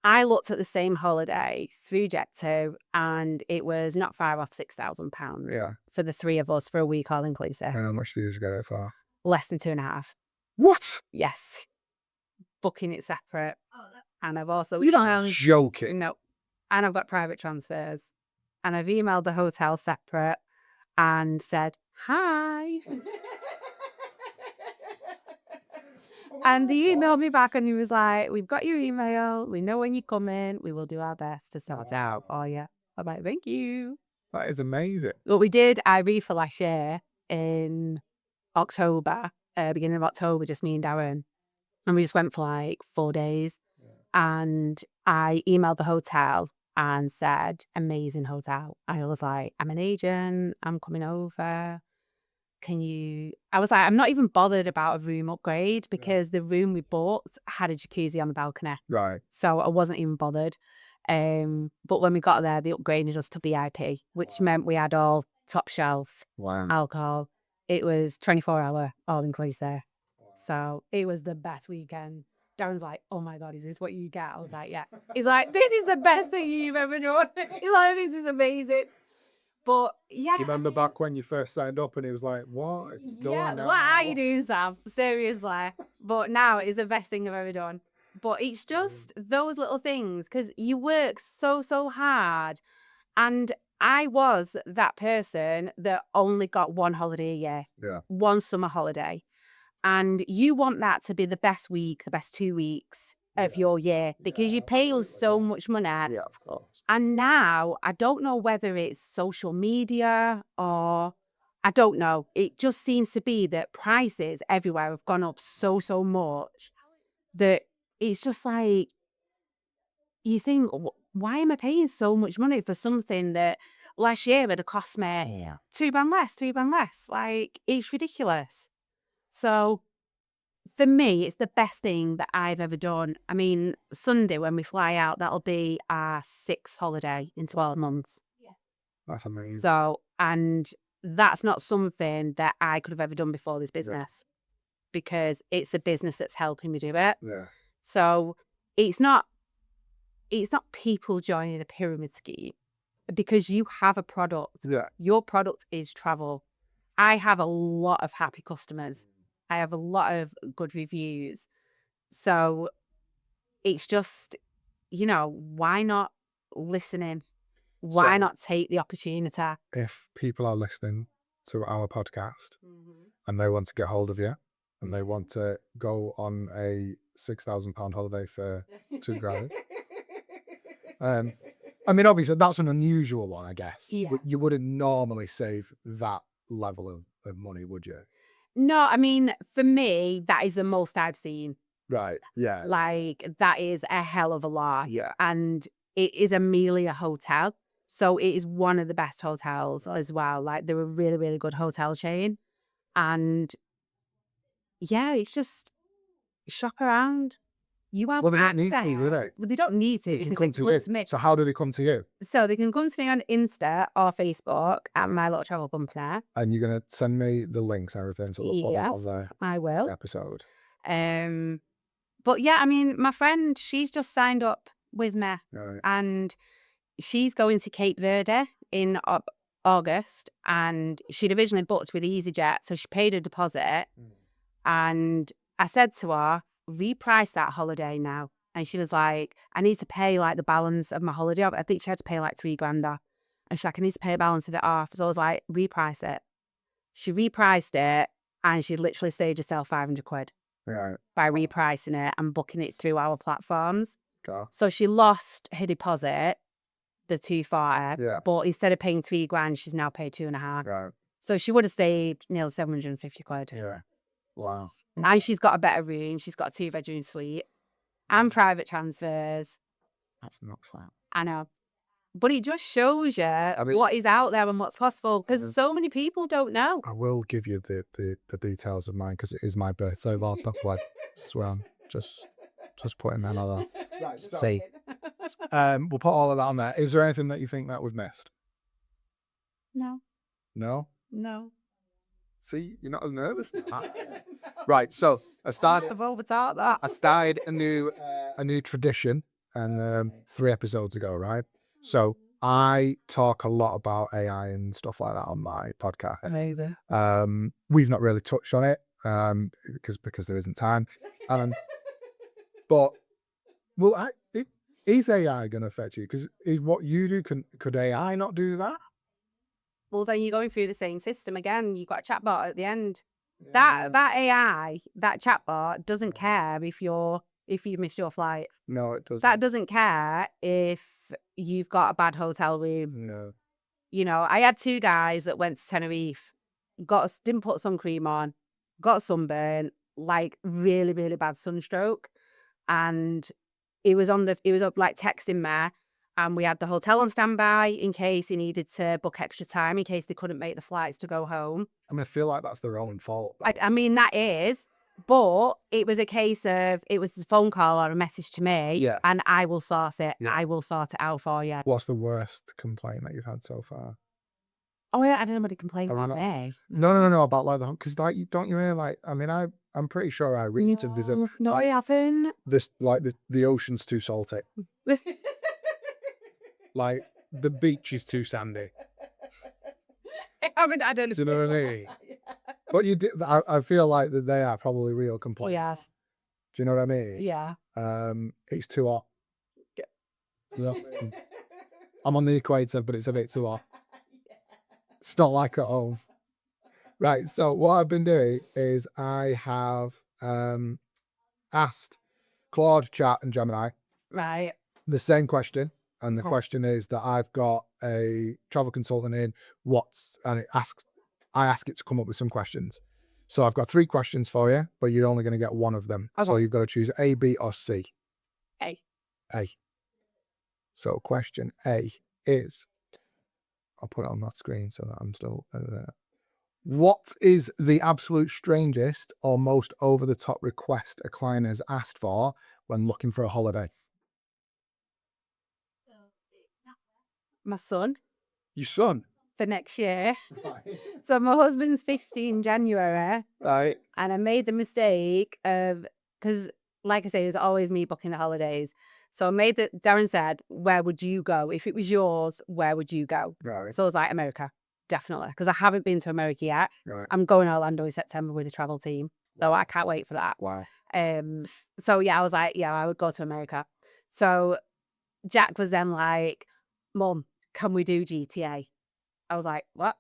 I looked at the same holiday through Jet2 and it was not far off £6,000 Yeah. for the 3 of us for a week all inclusive. How much did you get it for? Less than 2.5. What? Yes. Booking it separate. And I've also... Joking. No. And I've got private transfers. And I've emailed the hotel separate and said, hi. And he emailed me back and he was like, we've got your email. We know when you're coming. We will do our best to sort it out for you. I'm like, thank you. That is amazing. What we did, Ibiza last year in October, beginning of October, just me and Darren. And we just went for like 4 days. And I emailed the hotel and said, amazing hotel. I was like, I'm an agent. I'm coming over. I was like, I'm not even bothered about a room upgrade because the room we bought had a jacuzzi on the balcony. Right. So I wasn't even bothered. But when we got there, they upgraded us to VIP, which meant we had all top shelf alcohol. It was 24-hour all inclusive. So it was the best weekend. Darren's like, oh my God, is this what you get? I was like, yeah. He's like, this is the best thing you've ever done. He's like, this is amazing. But yeah. You remember back when you first signed up and it was like, what? Yeah, what are you doing, Sam? Seriously. But now it's the best thing I've ever done. But it's just those little things, because you work so, so hard. And I was that person that only got one holiday a year. Yeah. One summer holiday. And you want that to be the best week, the best 2 weeks of your year, because you pay us so much money. Yeah, of course. And now I don't know whether it's social media or I don't know. It just seems to be that prices everywhere have gone up so, so much that it's just like, you think, why am I paying so much money for something that last year would have cost me £2 less, £3 less? Like, it's ridiculous. So for me, it's the best thing that I've ever done. I mean, Sunday when we fly out, that'll be our 6th holiday in 12 months. That's amazing. So, and that's not something that I could have ever done before this business, because it's the business that's helping me do it. Yeah. So it's not people joining a pyramid scheme, because you have a product. Yeah. Your product is travel. I have a lot of happy customers. I have a lot of good reviews. So it's just, why not listen in? Why not take the opportunity? If people are listening to our podcast and they want to get hold of you and they want to go on a £6,000 holiday for £2,000, I mean, obviously that's an unusual one, I guess. Yeah. You wouldn't normally save that level of money, would you? No, I mean, for me, that is the most I've seen. Right. Yeah. Like, that is a hell of a lot. Yeah. And it is Amelia Hotel. So it is one of the best hotels as well. Like, they're a really, really good hotel chain. And yeah, it's just shop around. You have Well, they don't need access. to, do they? Well, they don't need to. They can because come they to come you. So how do they come to you? So they can come to me on Insta or Facebook at My Little Travel Company. And you're going to send me the links and everything to look Yes, on the I will. episode. But yeah, I mean, my friend, she's just signed up with me. Right. And she's going to Cape Verde in August, and she'd originally booked with EasyJet, so she paid a deposit. And I said to her, reprice that holiday now. And she was like, I need to pay like the balance of my holiday. I think she had to pay like £3,000. And she's like, I need to pay a balance of it off. So I was like, reprice it. She repriced it, and she literally saved herself £500 by repricing it and booking it through our platforms. So she lost her deposit, the 240, but instead of paying £3,000, she's now paid 2.5. Right. So she would have saved nearly £750. Yeah. Wow. And she's got a better room. She's got a 2-bedroom suite and private transfers. That's nuts. I know. But it just shows you what is out there and what's possible, because so many people don't know. I will give you the details of mine, because it is my birthday. Well, swear, just putting that on there. Right, See. We'll put all of that on there. Is there anything that you think that we've missed? No. No? No. See, you're not as nervous now. Right, so I started a new tradition, and 3 episodes ago, right? So I talk a lot about AI and stuff like that on my podcast. Amazing. We've not really touched on it because there isn't time. But well, is AI going to affect you? Because what you do, could AI not do that? Well, then you're going through the same system again. You've got a chatbot at the end. Yeah. That AI, that chatbot doesn't care if you missed your flight. No, it doesn't. That doesn't care if you've got a bad hotel room. No. I had 2 guys that went to Tenerife, didn't put sun cream on, got sunburn, like really, really bad sunstroke. And he was up like texting me, and we had the hotel on standby in case he needed to book extra time, in case they couldn't make the flights to go home. I mean, I feel like that's their own fault. I mean, that is, But it was a case of, it was a phone call or a message to me, Yeah. and I will source it. Yeah. I will sort it out for you. What's the worst complaint that you've had so far? Oh, yeah, I didn't know complain Am I about not- me. No, about like the, because like, don't you hear like, I mean, I'm pretty sure I read and there's a, No, I haven't. this, like the ocean's too salty. Like the beach is too sandy. I haven't had any. Do you know what I mean? But you did, I feel like that they are probably real Oh, complaints. yes. Do you know what I mean? Yeah. It's too hot. You know what I mean? I'm on the equator, but it's a bit too hot. It's not like at home. Right, so what I've been doing is I have asked Claude, Chat and Gemini Right. the same question. And the Okay. question is that I've got a travel consultant in, and I ask it to come up with some questions. So I've got 3 questions for you, but you're only going to get one of them. So Okay. you've got to choose A, B or C. A. A. So question A is, I'll put it on that screen so that I'm still there. What is the absolute strangest or most over-the-top request a client has asked for when looking for a holiday? So, not My son Your son. for next year. So my husband's 15 January, Right. and I made the mistake of, because like I say, it's always me booking the holidays. So I made Darren said, where would you go? If it was yours, where would you go? Right. So I was like, America, definitely. Because I haven't been to America yet. Right. I'm going to Orlando in September with a travel team. So I can't wait for that. Wow. So yeah, I was like, yeah, I would go to America. So Jack was then like, Mum, can we do GTA? I was like, what?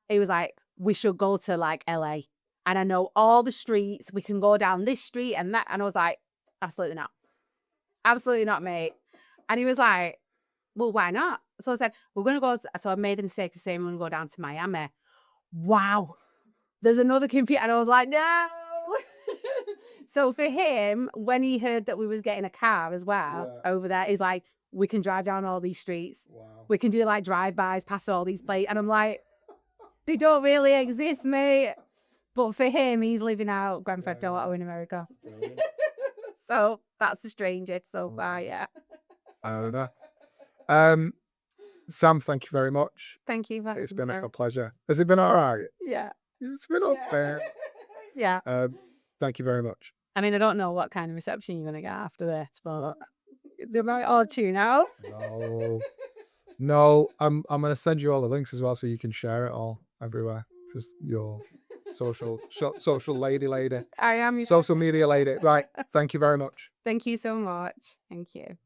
He was like, we should go to like LA. And I know all the streets. We can go down this street and that. And I was like, absolutely not. Absolutely not, mate. And he was like, well, why not? So I said, we're going to go. So I made the mistake of saying we're going to go down to Miami. Wow. There's another computer. And I was like, no. So for him, when he heard that we was getting a car as well over there, he's like, we can drive down all these streets. Wow. We can do like drive-bys past all these places. And I'm like, they don't really exist, mate. But for him, he's living out Grand Theft Auto in America. So that's the strangest so far, yeah. Sam, thank you very much. Thank you. It's been a pleasure. Has it been all right? Yeah. It's been up there. Yeah. Thank you very much. I mean, I don't know what kind of reception you're going to get after this, but they might all tune out. No, I'm going to send you all the links as well so you can share it all everywhere. Just your social lady. I am. Social media lady. Right. Thank you very much. Thank you so much. Thank you.